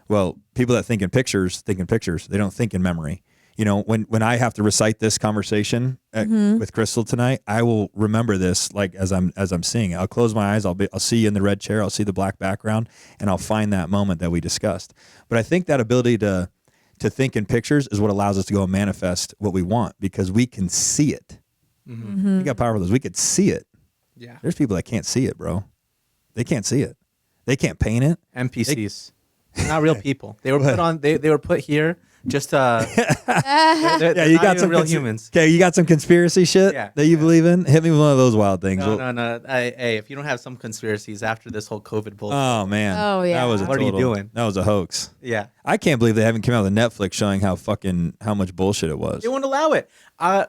[SPEAKER 1] Well, people that think in pictures. They don't think in memory. When I have to recite this conversation with Krystal tonight, I will remember this as I'm seeing it. I'll close my eyes. I'll see you in the red chair. I'll see the black background, and I'll find that moment that we discussed. But I think that ability to think in pictures is what allows us to go and manifest what we want, because we can see it. We got power with this. We could see it.
[SPEAKER 2] Yeah.
[SPEAKER 1] There's people that can't see it, bro. They can't see it. They can't paint it.
[SPEAKER 2] NPCs. Not real people. They were put on. They were put here Just
[SPEAKER 1] Yeah,
[SPEAKER 2] they're
[SPEAKER 1] you
[SPEAKER 2] not
[SPEAKER 1] got
[SPEAKER 2] even
[SPEAKER 1] some
[SPEAKER 2] real humans.
[SPEAKER 1] Okay, you got some conspiracy shit
[SPEAKER 2] Yeah,
[SPEAKER 1] that you believe in. Hit me with one of those wild things.
[SPEAKER 2] No. Hey, if you don't have some conspiracies after this whole COVID bullshit,
[SPEAKER 1] Oh man.
[SPEAKER 3] Oh, yeah.
[SPEAKER 1] That was
[SPEAKER 2] What are you doing?
[SPEAKER 1] That was a hoax.
[SPEAKER 2] yeah,
[SPEAKER 1] I can't believe they haven't come out with a Netflix showing how much bullshit it was.
[SPEAKER 2] they won't allow it.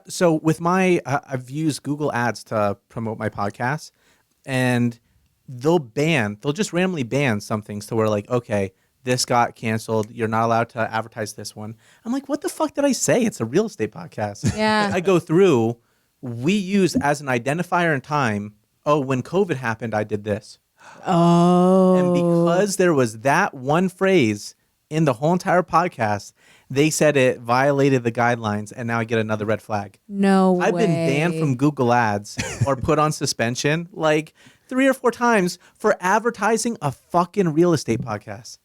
[SPEAKER 2] So with my, I've used Google Ads to promote my podcast, and they'll just randomly ban some things to where like, okay, this got canceled. You're not allowed to advertise this one. I'm like, what the fuck did I say? It's a real estate podcast.
[SPEAKER 3] Yeah.
[SPEAKER 2] I go through. We use as an identifier in time. Oh, when COVID happened, I did this.
[SPEAKER 3] Oh.
[SPEAKER 2] And because there was that one phrase in the whole entire podcast, they said it violated the guidelines, and now I get another red flag.
[SPEAKER 3] No way.
[SPEAKER 2] I've been banned from Google Ads or put on suspension like 3 or 4 times for advertising a fucking real estate podcast.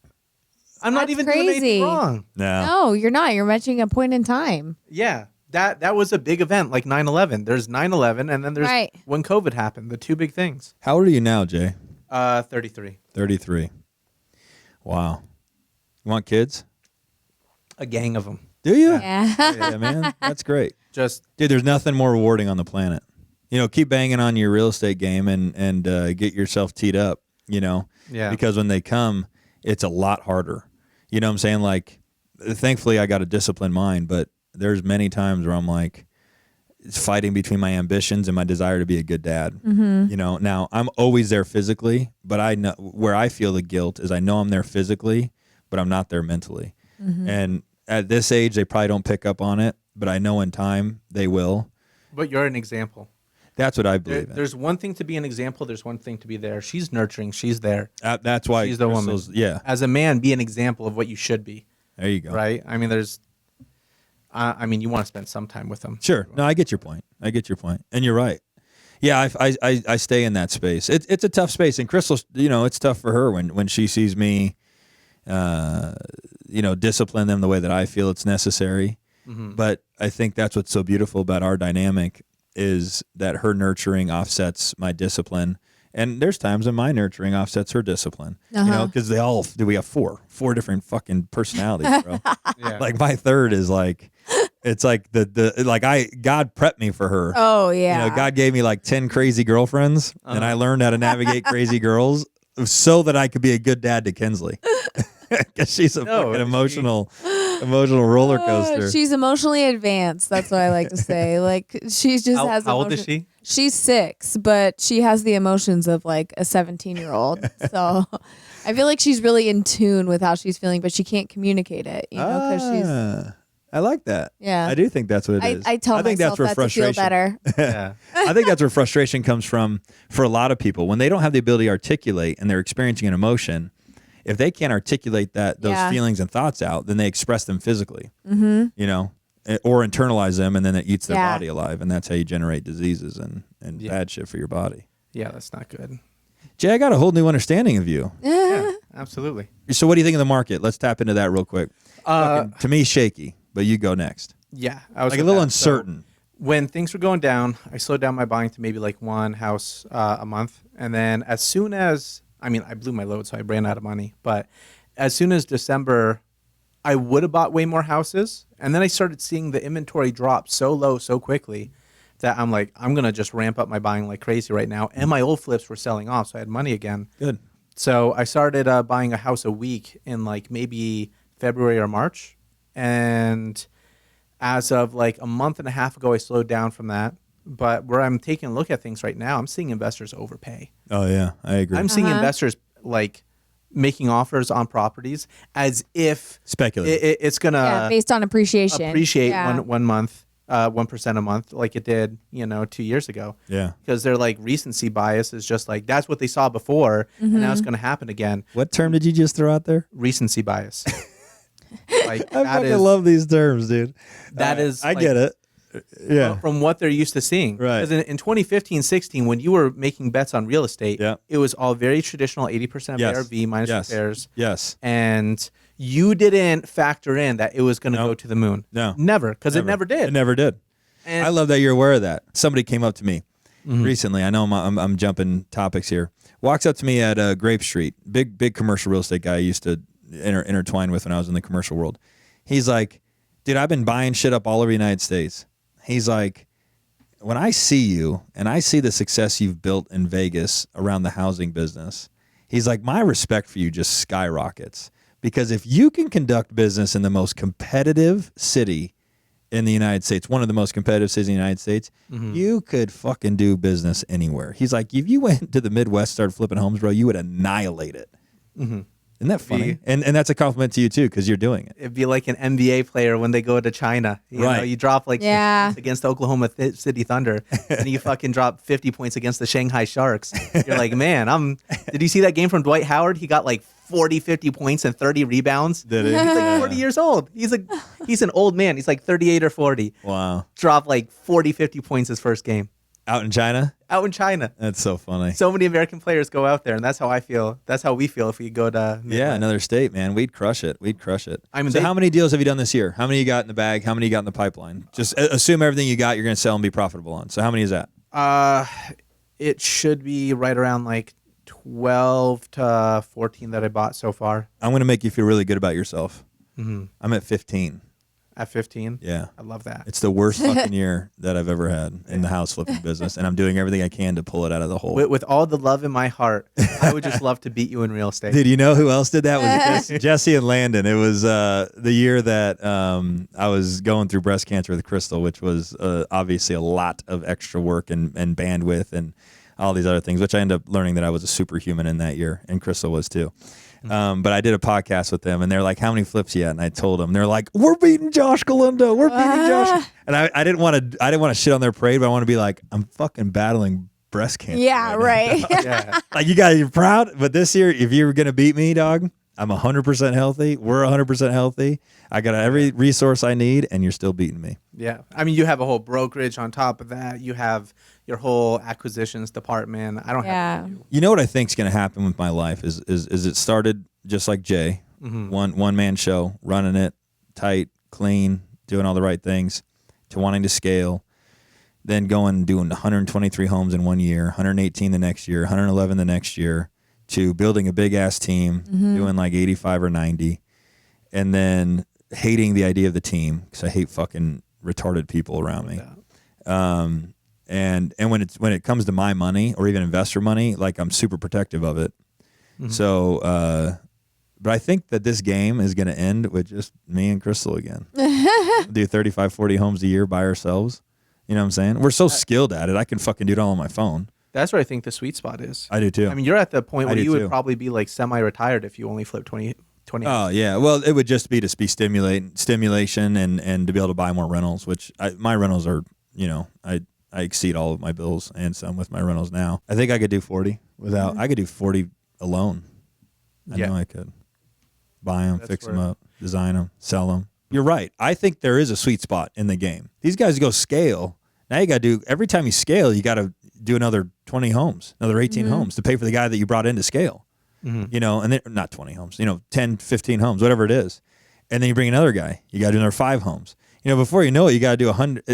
[SPEAKER 2] I'm not
[SPEAKER 3] That's
[SPEAKER 2] even doing
[SPEAKER 3] crazy.
[SPEAKER 2] anything wrong.
[SPEAKER 3] No, you're not. You're mentioning a point in time.
[SPEAKER 2] Yeah. That was a big event like 9/11. There's 9/11 and then there's
[SPEAKER 3] Right.
[SPEAKER 2] when COVID happened, the 2 big things.
[SPEAKER 1] How old are you now, Jay?
[SPEAKER 2] 33.
[SPEAKER 1] 33. Wow. You want kids?
[SPEAKER 2] A gang of them.
[SPEAKER 1] Do you?
[SPEAKER 3] Yeah.
[SPEAKER 1] Yeah, man. That's great.
[SPEAKER 2] Just
[SPEAKER 1] Dude, there's nothing more rewarding on the planet. Keep banging on your real estate game and get yourself teed up,
[SPEAKER 2] yeah.
[SPEAKER 1] because when they come, it's a lot harder. You know what I'm saying? Like, thankfully, I got a disciplined mind, but there's many times where I'm like, it's fighting between my ambitions and my desire to be a good dad.
[SPEAKER 3] Mm-hmm.
[SPEAKER 1] Now I'm always there physically, but I know where I feel the guilt is I know I'm there physically, but I'm not there mentally.
[SPEAKER 3] Mm-hmm.
[SPEAKER 1] And at this age, they probably don't pick up on it, but I know in time they will.
[SPEAKER 2] But you're an example.
[SPEAKER 1] That's what I believe in.
[SPEAKER 2] There's one thing to be an example. There's one thing to be there. She's nurturing. She's there.
[SPEAKER 1] That's why
[SPEAKER 2] She's the woman.
[SPEAKER 1] Yeah,
[SPEAKER 2] As a man, be an example of what you should be.
[SPEAKER 1] there you go.
[SPEAKER 2] Right? I mean, you want to spend some time with them.
[SPEAKER 1] Sure. No, I get your point. And you're right. Yeah, I stay in that space. It's a tough space. And Krystal, it's tough for her when she sees me, discipline them the way that I feel it's necessary.
[SPEAKER 2] Mm-hmm.
[SPEAKER 1] But I think that's what's so beautiful about our dynamic is that her nurturing offsets my discipline. And there's times when my nurturing offsets her discipline, because we have four different fucking personalities, bro.
[SPEAKER 2] Yeah.
[SPEAKER 1] Like my third is like, it's like God prepped me for her.
[SPEAKER 3] Oh, yeah.
[SPEAKER 1] God gave me like 10 crazy girlfriends, and I learned how to navigate crazy girls so that I could be a good dad to Kinsley. Because she's a fucking emotional roller coaster.
[SPEAKER 3] She's emotionally advanced. That's what I like to say. Like, she just has
[SPEAKER 2] How old is
[SPEAKER 3] emotion-
[SPEAKER 2] she?
[SPEAKER 3] She's 6, but she has the emotions of like a 17-year-old. So I feel like she's really in tune with how she's feeling, but she can't communicate it, because she's...
[SPEAKER 1] I like that.
[SPEAKER 3] Yeah.
[SPEAKER 1] I do think that's what it is.
[SPEAKER 3] I tell
[SPEAKER 1] think
[SPEAKER 3] myself
[SPEAKER 1] that's where
[SPEAKER 3] that to feel
[SPEAKER 1] frustration.
[SPEAKER 3] better.
[SPEAKER 2] Yeah.
[SPEAKER 1] I think that's where frustration comes from for a lot of people. When they don't have the ability to articulate and they're experiencing an emotion, if they can't articulate those feelings and thoughts out, then they express them physically, or internalize them, and then it eats their body alive. And that's how you generate diseases and bad shit for your body.
[SPEAKER 2] Yeah, that's not good.
[SPEAKER 1] Jay, I got a whole new understanding of you.
[SPEAKER 2] Yeah, absolutely.
[SPEAKER 1] So what do you think of the market? Let's tap into that real quick. To me, shaky, but you go next.
[SPEAKER 2] Yeah. I was
[SPEAKER 1] Like a little uncertain.
[SPEAKER 2] When things were going down, I slowed down my buying to maybe like one house a month. And then as soon as, I blew my load, so I ran out of money. But as soon as December, I would have bought way more houses. And then I started seeing the inventory drop so low so quickly that I'm like, I'm going to just ramp up my buying like crazy right now. And my old flips were selling off, so I had money again.
[SPEAKER 1] Good.
[SPEAKER 2] So I started buying a house a week in like maybe February or March. And as of like a month and a half ago, I slowed down from that. But where I'm taking a look at things right now, I'm seeing investors overpay.
[SPEAKER 1] Oh, yeah. I agree.
[SPEAKER 2] I'm seeing investors like making offers on properties as if
[SPEAKER 1] speculative.
[SPEAKER 2] it's going to
[SPEAKER 3] based on appreciation.
[SPEAKER 2] appreciate 1 month, 1% a month like it did, 2 years ago.
[SPEAKER 1] Yeah.
[SPEAKER 2] Because they're like recency bias is just like that's what they saw before, and now it's going to happen again.
[SPEAKER 1] What term did you just throw out there?
[SPEAKER 2] Recency bias. Like
[SPEAKER 1] I fucking love these terms, dude.
[SPEAKER 2] That is,
[SPEAKER 1] I get it. Yeah.
[SPEAKER 2] From what they're used to seeing.
[SPEAKER 1] Right.
[SPEAKER 2] Because in 2015-16, when you were making bets on real estate, it was all very traditional, 80% of ARV minus repairs.
[SPEAKER 1] Yes.
[SPEAKER 2] And you didn't factor in that it was going to go to the moon.
[SPEAKER 1] No.
[SPEAKER 2] Never, because it never did.
[SPEAKER 1] It never did.
[SPEAKER 2] And
[SPEAKER 1] I love that you're aware of that. Somebody came up to me recently. I know I'm jumping topics here. Walks up to me at Grape Street. Big commercial real estate guy I used to intertwine with when I was in the commercial world. He's like, dude, I've been buying shit up all over the United States. He's like, when I see you and I see the success you've built in Vegas around the housing business, he's like, my respect for you just skyrockets. Because if you can conduct business in the most competitive city in the United States, one of the most competitive cities in the United States, you could fucking do business anywhere. He's like, if you went to the Midwest, started flipping homes, bro, you would annihilate it. Isn't that funny? And that's a compliment to you too, because you're doing it.
[SPEAKER 2] It'd be like an NBA player when they go to China. You know, you drop like 50 points against Oklahoma City Thunder, and you fucking drop 50 points against the Shanghai Sharks. You're like, man, did you see that game from Dwight Howard? He got like 40, 50 points and 30 rebounds.
[SPEAKER 1] Did he?
[SPEAKER 2] He's like 40 years old. He's an old man. He's like 38 or 40.
[SPEAKER 1] Wow.
[SPEAKER 2] Dropped like 40, 50 points his first game.
[SPEAKER 1] Out in China?
[SPEAKER 2] Out in China.
[SPEAKER 1] That's so funny.
[SPEAKER 2] So many American players go out there, and that's how I feel. That's how we feel if we go to Midwest.
[SPEAKER 1] Yeah, another state, man. We'd crush it.
[SPEAKER 2] I mean,
[SPEAKER 1] so how many deals have you done this year? How many you got in the bag? How many you got in the pipeline? Just assume everything you got, you're going to sell and be profitable on. So how many is that?
[SPEAKER 2] It should be right around like 12 to 14 that I bought so far.
[SPEAKER 1] I'm going to make you feel really good about yourself. I'm at 15.
[SPEAKER 2] At 15?
[SPEAKER 1] Yeah.
[SPEAKER 2] I love that.
[SPEAKER 1] It's the worst fucking year that I've ever had in the house flipping business, and I'm doing everything I can to pull it out of the hole.
[SPEAKER 2] With all the love in my heart, I would just love to beat you in real estate.
[SPEAKER 1] Dude, you know who else did that? Was Jesse and Landon. It was the year that I was going through breast cancer with Krystal, which was obviously a lot of extra work and bandwidth and all these other things, which I ended up learning that I was a superhuman in that year, and Krystal was too. But I did a podcast with them, and they're like, "How many flips you at?" And I told them, they're like, "We're beating Josh Galindo. We're beating Josh." And I didn't want to shit on their parade, but I want to be like, I'm fucking battling breast cancer.
[SPEAKER 3] Yeah, right.
[SPEAKER 2] Yeah.
[SPEAKER 1] Like you're proud, but this year, if you were gonna beat me, dog, I'm 100% healthy. We're 100% healthy. I got every resource I need, and you're still beating me.
[SPEAKER 2] Yeah. I mean, you have a whole brokerage on top of that. You have your whole acquisitions department. I don't have to do.
[SPEAKER 1] You know what I think is going to happen with my life is it started just like Jay, one man show, running it tight, clean, doing all the right things, to wanting to scale, then going and doing 123 homes in 1 year, 118 the next year, 111 the next year, to building a big ass team, doing like 85 or 90, and then hating the idea of the team because I hate fucking retarded people around me. And when it comes to my money or even investor money, like I'm super protective of it. So, but I think that this game is going to end with just me and Krystal again. Do 35, 40 homes a year by ourselves. You know what I'm saying? We're so skilled at it. I can fucking do it all on my phone.
[SPEAKER 2] That's where I think the sweet spot is.
[SPEAKER 1] I do too.
[SPEAKER 2] I mean, you're at the point where you would
[SPEAKER 1] too.
[SPEAKER 2] probably be like semi-retired if you only flip 20.
[SPEAKER 1] Oh yeah. Well, it would just be to be stimulation and to be able to buy more rentals, which my rentals are, I exceed all of my bills and some with my rentals now. I think I could do 40 without. I could do 40 alone. I know I could buy them, fix them up, design them, sell them. You're right. I think there is a sweet spot in the game. These guys go scale. Now you got to do, every time you scale, you got to do another 20 homes, another 18 homes to pay for the guy that you brought in to scale. And then not 20 homes, 10, 15 homes, whatever it is. And then you bring another guy. You got to do another 5 homes. Before you know it, you got to do 100.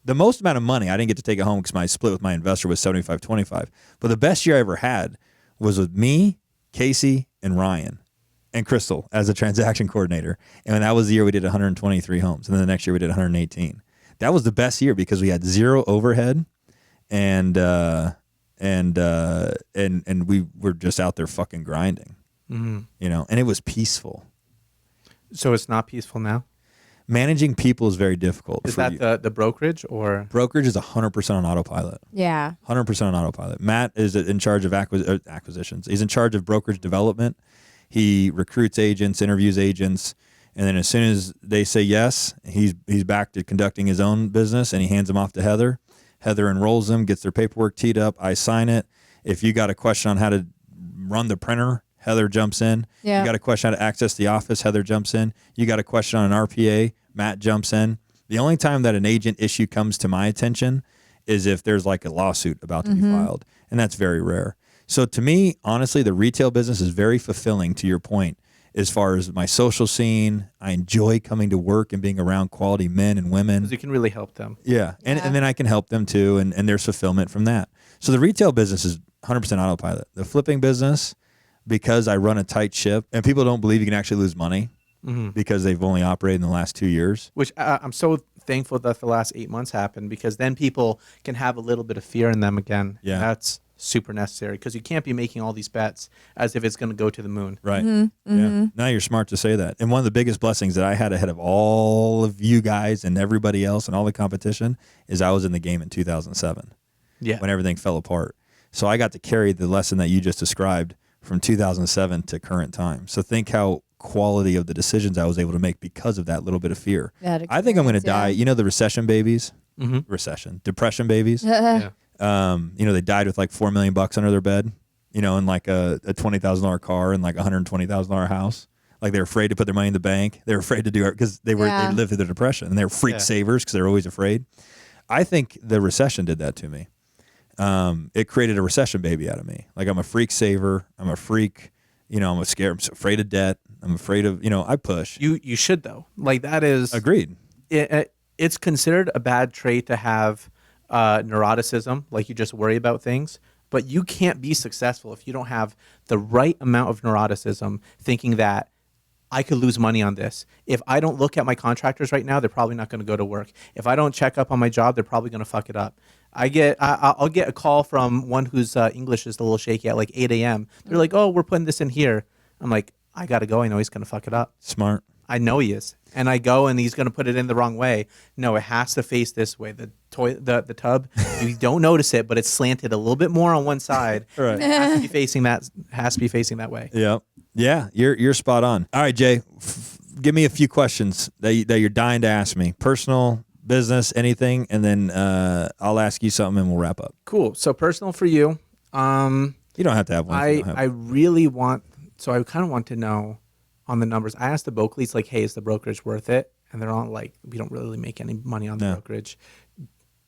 [SPEAKER 1] The most amount of money, I didn't get to take it home because my split with my investor was 75-25. But the best year I ever had was with me, Casey, and Ryan, and Krystal as a transaction coordinator. And that was the year we did 123 homes. And then the next year we did 118. That was the best year because we had zero overhead, and we were just out there fucking grinding, and it was peaceful.
[SPEAKER 2] So it's not peaceful now?
[SPEAKER 1] Managing people is very difficult.
[SPEAKER 2] Is that the brokerage or?
[SPEAKER 1] Brokerage is 100% on autopilot.
[SPEAKER 3] Yeah.
[SPEAKER 1] 100% on autopilot. Matt is in charge of acquisitions. He's in charge of brokerage development. He recruits agents, interviews agents, and then as soon as they say yes, he's back to conducting his own business, and he hands them off to Heather. Heather enrolls them, gets their paperwork teed up. I sign it. If you got a question on how to run the printer, Heather jumps in.
[SPEAKER 3] Yeah.
[SPEAKER 1] You got a question how to access the office, Heather jumps in. You got a question on an RPA, Matt jumps in. The only time that an agent issue comes to my attention is if there's like a lawsuit about to be filed, and that's very rare. So to me, honestly, the retail business is very fulfilling, to your point, as far as my social scene. I enjoy coming to work and being around quality men and women.
[SPEAKER 2] Because you can really help them.
[SPEAKER 1] Yeah. And then I can help them too, and there's fulfillment from that. So the retail business is 100% autopilot. The flipping business, because I run a tight ship, and people don't believe you can actually lose money. because they've only operated in the last 2 years.
[SPEAKER 2] Which I'm so thankful that the last 8 months happened, because then people can have a little bit of fear in them again.
[SPEAKER 1] Yeah.
[SPEAKER 2] That's super necessary, because you can't be making all these bets as if it's going to go to the moon.
[SPEAKER 1] Right. Yeah. Now you're smart to say that. And one of the biggest blessings that I had ahead of all of you guys and everybody else and all the competition is I was in the game in 2007.
[SPEAKER 2] Yeah.
[SPEAKER 1] When everything fell apart. So I got to carry the lesson that you just described from 2007 to current time. So think how quality of the decisions I was able to make because of that little bit of fear. I think I'm going to die. You know, the recession babies, depression babies,
[SPEAKER 2] Yeah.
[SPEAKER 1] they died with like $4 million under their bed, in like a $20,000 car and like $120,000 house. Like they're afraid to put their money in the bank. They're afraid to do it because they lived through the depression, and they were freak savers because they're always afraid. I think the recession did that to me. It created a recession baby out of me. Like I'm a freak saver. I'm a freak, I'm afraid of debt. I'm afraid of, I push.
[SPEAKER 2] You should, though. Like that is
[SPEAKER 1] agreed.
[SPEAKER 2] It's considered a bad trait to have neuroticism, like you just worry about things. But you can't be successful if you don't have the right amount of neuroticism, thinking that I could lose money on this. If I don't look at my contractors right now, they're probably not going to go to work. If I don't check up on my job, they're probably going to fuck it up. I'll get a call from one whose English is a little shaky at like 8 a.m. They're like, "Oh, we're putting this in here." I'm like, "I got to go. I know he's going to fuck it up."
[SPEAKER 1] Smart.
[SPEAKER 2] I know he is. And I go and he's going to put it in the wrong way. No, it has to face this way. The tub, you don't notice it, but it's slanted a little bit more on one side.
[SPEAKER 1] Right.
[SPEAKER 2] It has to be facing that way.
[SPEAKER 1] Yeah. Yeah, you're spot on. All right, Jay, give me a few questions that you're dying to ask me. Personal, business, anything, and then I'll ask you something and we'll wrap up.
[SPEAKER 2] Cool. So personal for you.
[SPEAKER 1] You don't have to have one.
[SPEAKER 2] I really want, so I kind of want to know on the numbers. I asked the Boakleys, like, hey, is the brokerage worth it? And they're all like, we don't really make any money on the brokerage.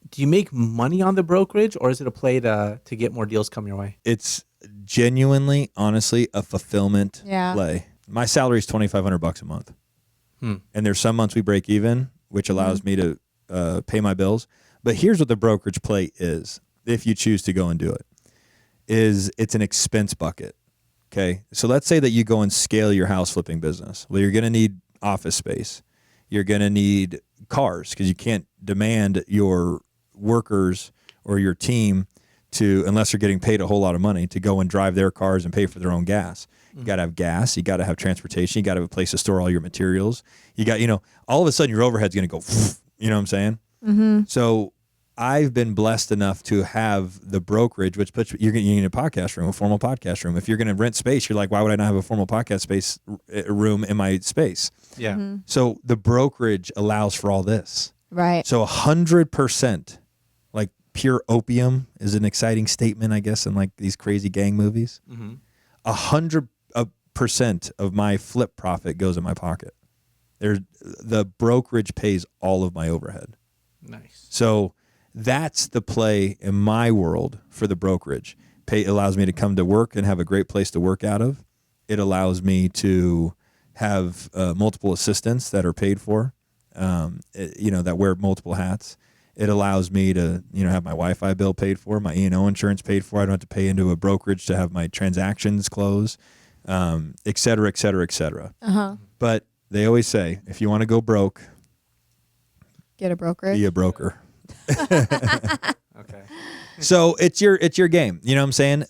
[SPEAKER 2] Do you make money on the brokerage, or is it a play to get more deals come your way?
[SPEAKER 1] It's genuinely, honestly, a fulfillment play. My salary is $2,500 a month. And there's some months we break even, which allows me to pay my bills. But here's what the brokerage play is, if you choose to go and do it, it's an expense bucket. Okay. So let's say that you go and scale your house flipping business. Well, you're going to need office space. You're going to need cars, because you can't demand your workers or your team to, unless they're getting paid a whole lot of money, to go and drive their cars and pay for their own gas. You got to have gas. You got to have transportation. You got to have a place to store all your materials. You got, all of a sudden your overhead's going to go, you know what I'm saying? Mm-hmm. So I've been blessed enough to have the brokerage, which puts you need a podcast room, a formal podcast room. If you're going to rent space, you're like, why would I not have a formal podcast space room in my space?
[SPEAKER 2] Yeah.
[SPEAKER 3] Mm-hmm.
[SPEAKER 1] So the brokerage allows for all this.
[SPEAKER 3] Right.
[SPEAKER 1] So 100%, like pure opium is an exciting statement, I guess, in like these crazy gang movies. 100% of my flip profit goes in my pocket. The brokerage pays all of my overhead.
[SPEAKER 2] Nice.
[SPEAKER 1] So that's the play in my world for the brokerage. Allows me to come to work and have a great place to work out of. It allows me to have multiple assistants that are paid for, that wear multiple hats. It allows me to, have my Wi-Fi bill paid for, my E&O insurance paid for. I don't have to pay into a brokerage to have my transactions close, et cetera, et cetera, et cetera. But they always say, if you want to go broke,
[SPEAKER 3] get a brokerage.
[SPEAKER 1] be a broker.
[SPEAKER 2] Okay.
[SPEAKER 1] So it's your game. You know what I'm saying?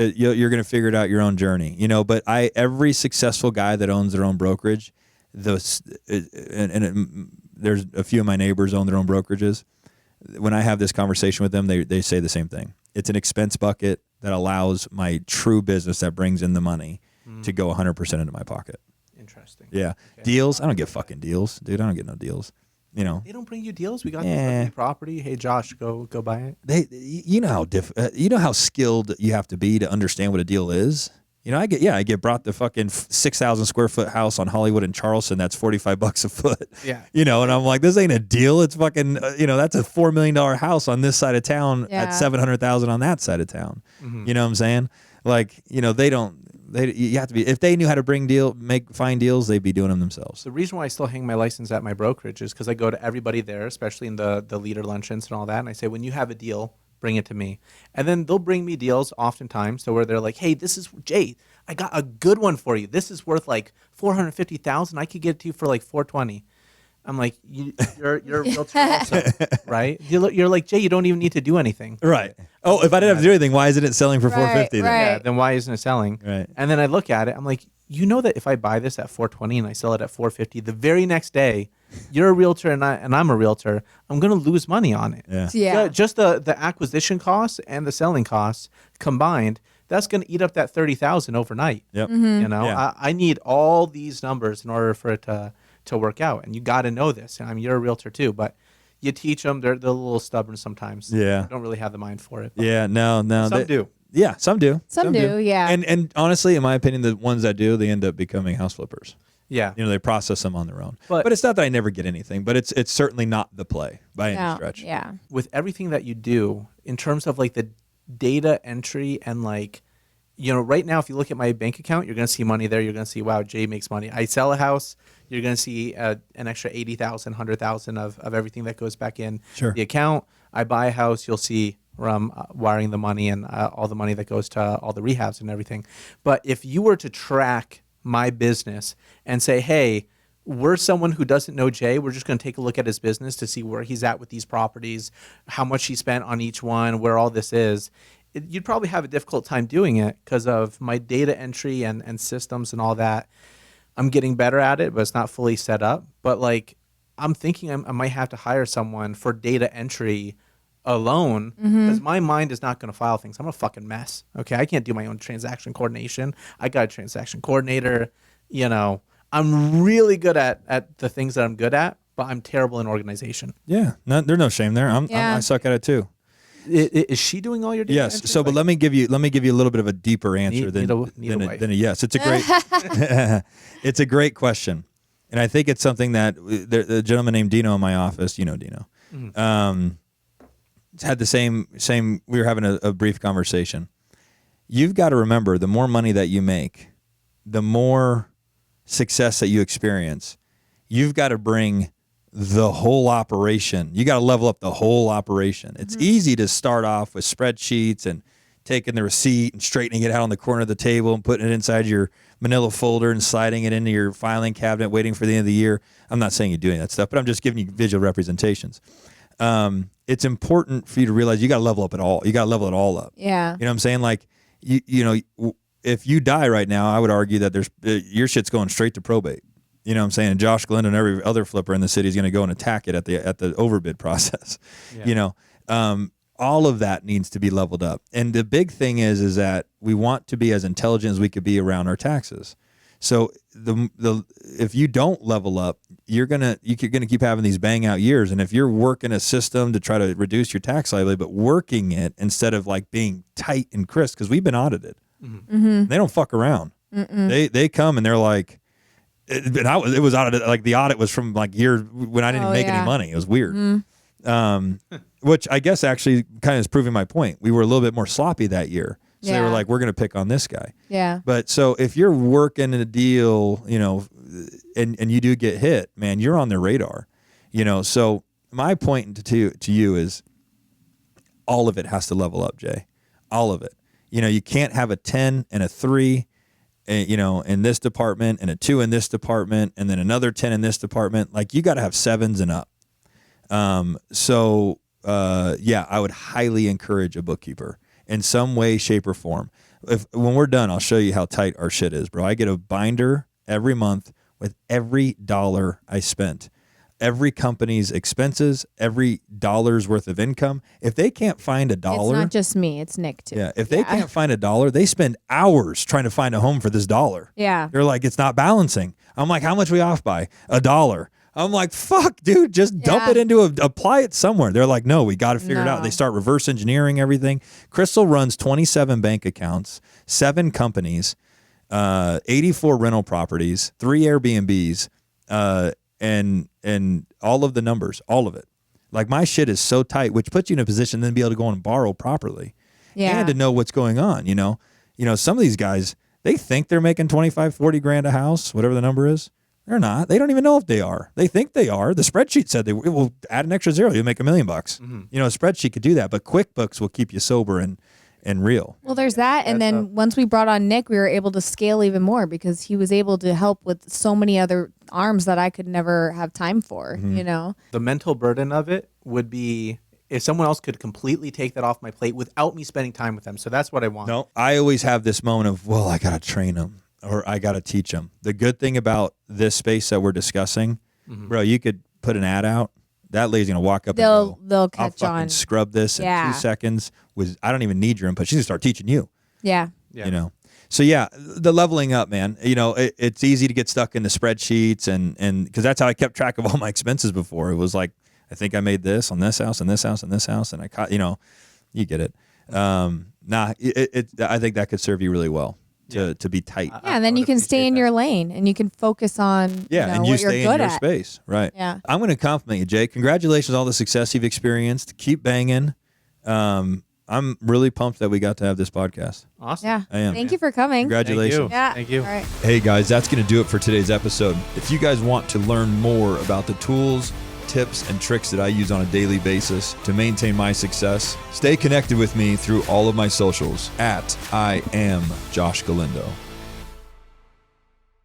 [SPEAKER 1] You're going to figure it out your own journey. But every successful guy that owns their own brokerage, there's a few of my neighbors own their own brokerages. When I have this conversation with them, they say the same thing. It's an expense bucket that allows my true business that brings in the money to go 100% into my pocket.
[SPEAKER 2] Interesting.
[SPEAKER 1] Yeah.
[SPEAKER 2] Okay.
[SPEAKER 1] Deals? I don't get fucking deals, dude. I don't get no deals.
[SPEAKER 2] They don't bring you deals. We got this property. Hey, Josh, go buy it.
[SPEAKER 1] You know how skilled you have to be to understand what a deal is. I get brought the fucking 6,000 square foot house on Hollywood and Charleston. That's $45 a foot.
[SPEAKER 2] Yeah.
[SPEAKER 1] And I'm like, this ain't a deal. It's fucking, that's a $4 million house on this side of town at $700,000 on that side of town.
[SPEAKER 2] Mm-hmm.
[SPEAKER 1] You know what I'm saying? Like, you have to be, if they knew how to find deals, they'd be doing them themselves.
[SPEAKER 2] The reason why I still hang my license at my brokerage is because I go to everybody there, especially in the leader luncheons and all that. And I say, when you have a deal, bring it to me. And then they'll bring me deals oftentimes to where they're like, hey, this is Jay. I got a good one for you. This is worth like $450,000. I could get it to you for like $420,000. I'm like, you're a realtor also, right? You're like, Jay, you don't even need to do anything.
[SPEAKER 1] Right. Oh, if I didn't have to do anything, why isn't it selling for $450 then?
[SPEAKER 3] right.
[SPEAKER 2] Yeah, then why isn't it selling?
[SPEAKER 1] Right.
[SPEAKER 2] And then I look at it, I'm like, you know that if I buy this at $420 and I sell it at $450, the very next day, you're a realtor and I'm a realtor, I'm gonna lose money on it.
[SPEAKER 3] Yeah.
[SPEAKER 2] Just the acquisition costs and the selling costs combined, that's gonna eat up that $30,000 overnight.
[SPEAKER 1] Yep.
[SPEAKER 3] Mm-hmm.
[SPEAKER 2] You know,
[SPEAKER 1] Yeah.
[SPEAKER 2] I need all these numbers in order for it to work out, and you got to know this. I mean, you're a realtor too, but you teach them. They're a little stubborn sometimes.
[SPEAKER 1] Yeah.
[SPEAKER 2] They don't really have the mind for it. But
[SPEAKER 1] Yeah. No.
[SPEAKER 2] some do.
[SPEAKER 1] Yeah. Some do.
[SPEAKER 3] Some do, yeah.
[SPEAKER 1] And honestly, in my opinion, the ones that do, they end up becoming house flippers.
[SPEAKER 2] Yeah.
[SPEAKER 1] You know, they process them on their own.
[SPEAKER 2] But
[SPEAKER 1] it's not that I never get anything, but it's certainly not the play by any stretch.
[SPEAKER 3] Yeah.
[SPEAKER 2] With everything that you do in terms of like the data entry and like, you know, right now, if you look at my bank account, you're going to see money there. You're going to see, wow, Jay makes money. I sell a house. You're going to see an extra 80,000, 100,000 of everything that goes back in the account. I buy a house. You'll see where I'm wiring the money and all the money that goes to all the rehabs and everything. But if you were to track my business and say, hey, we're someone who doesn't know Jay. We're just going to take a look at his business to see where he's at with these properties, how much he spent on each one, where all this is. You'd probably have a difficult time doing it because of my data entry and systems and all that. I'm getting better at it, but it's not fully set up. But like, I'm thinking I might have to hire someone for data entry alone because my mind is not going to file things. I'm a fucking mess. Okay. I can't do my own transaction coordination. I got a transaction coordinator. You know, I'm really good at the things that I'm good at, but I'm terrible in organization.
[SPEAKER 1] Yeah. There's no shame there. I suck at it too.
[SPEAKER 2] Is she doing all your data
[SPEAKER 1] Yes.
[SPEAKER 2] entry?
[SPEAKER 1] So, but let me give you a little bit of a deeper answer than a yes. It's a great, it's a great question. And I think it's something that the gentleman named Dino in my office, you know, Dino, had the same, we were having a brief conversation. You've got to remember, the more money that you make, the more success that you experience, you've got to bring the whole operation. You got to level up the whole operation. It's easy to start off with spreadsheets and taking the receipt and straightening it out on the corner of the table and putting it inside your manila folder and sliding it into your filing cabinet, waiting for the end of the year. I'm not saying you're doing that stuff, but I'm just giving you visual representations. It's important for you to realize you got to level up it all. You got to level it all up.
[SPEAKER 3] Yeah.
[SPEAKER 1] You know what I'm saying? Like, you know, if you die right now, I would argue that your shit's going straight to probate. You know what I'm saying? And Josh Galindo and every other flipper in the city is going to go and attack it at the overbid process. Yeah. You know, all of that needs to be leveled up. And the big thing is that we want to be as intelligent as we could be around our taxes. So if you don't level up, you're gonna keep having these bang out years. And if you're working a system to try to reduce your tax liability, but working it instead of like being tight and crisp, because we've been audited, they don't fuck around. They come and they're like, it was audited. Like the audit was from like years when I didn't make any money. It was weird. Which I guess actually kind of is proving my point. We were a little bit more sloppy that year. So they were like, we're going to pick on this guy. Yeah. But so if you're working in a deal, you know, and you do get hit, man, you're on their radar, you know. So my point to you is all of it has to level up, Jay. All of it. You know, you can't have a 10 and a 3, you know, in this department and a 2 in this department and then another 10 in this department. Like you got to have 7s and up. Yeah, I would highly encourage a bookkeeper in some way, shape, or form. When we're done, I'll show you how tight our shit is, bro. I get a binder every month with every dollar I spent, every company's expenses, every dollar's worth of income. If they can't find a dollar,
[SPEAKER 3] it's not just me, it's Nick too.
[SPEAKER 1] Yeah, if they can't find a dollar, they spend hours trying to find a home for this dollar. Yeah, they're like, it's not balancing. I'm like, how much are we off by? $1. I'm like, fuck, dude, just dump it into apply it somewhere. They're like, no, we got to figure it out. They start reverse engineering everything. Krystal runs 27 bank accounts, 7 companies, 84 rental properties, 3 Airbnbs, and all of the numbers, all of it. Like my shit is so tight, which puts you in a position then to be able to go and borrow properly and to know what's going on. You know, some of these guys, they think they're making 25, 40 grand a house, whatever the number is. They're not. They don't even know if they are. They think they are. The spreadsheet said it will add an extra 0. You'll make $1 million. You know, a spreadsheet could do that, but QuickBooks will keep you sober and and real.
[SPEAKER 3] Well, there's that. And then once we brought on Nick, we were able to scale even more because he was able to help with so many other arms that I could never have time for, you know?
[SPEAKER 2] The mental burden of it would be if someone else could completely take that off my plate without me spending time with them. So that's what I want.
[SPEAKER 1] No, I always have this moment of, well, I got to train them or I got to teach them. The good thing about this space that we're discussing, bro, you could put an ad out. That lady's gonna walk up
[SPEAKER 3] They'll
[SPEAKER 1] and go,
[SPEAKER 3] catch
[SPEAKER 1] I'll fucking
[SPEAKER 3] on.
[SPEAKER 1] scrub this in 2 seconds. I don't even need your input. She's gonna start teaching you.
[SPEAKER 3] Yeah.
[SPEAKER 1] You know. So yeah, the leveling up, man. You know, it's easy to get stuck in the spreadsheets and because that's how I kept track of all my expenses before. It was like, I think I made this on this house and this house and this house, and I caught, you know, you get it. I think that could serve you really well to be tight.
[SPEAKER 3] Yeah, and then you can stay in your lane and you can focus on
[SPEAKER 1] and you
[SPEAKER 3] what
[SPEAKER 1] stay
[SPEAKER 3] you're
[SPEAKER 1] in
[SPEAKER 3] good
[SPEAKER 1] your
[SPEAKER 3] at.
[SPEAKER 1] space, right?
[SPEAKER 3] Yeah.
[SPEAKER 1] I'm going to compliment you, Jay. Congratulations on all the success you've experienced. Keep banging. I'm really pumped that we got to have this podcast.
[SPEAKER 2] Awesome.
[SPEAKER 3] Yeah.
[SPEAKER 1] I am.
[SPEAKER 3] Thank you for coming.
[SPEAKER 1] Congratulations.
[SPEAKER 3] Yeah.
[SPEAKER 2] Thank you.
[SPEAKER 3] All right.
[SPEAKER 1] Hey guys, that's going to do it for today's episode. If you guys want to learn more about the tools, tips, and tricks that I use on a daily basis to maintain my success, stay connected with me through all of my socials at IAmJoshGalindo.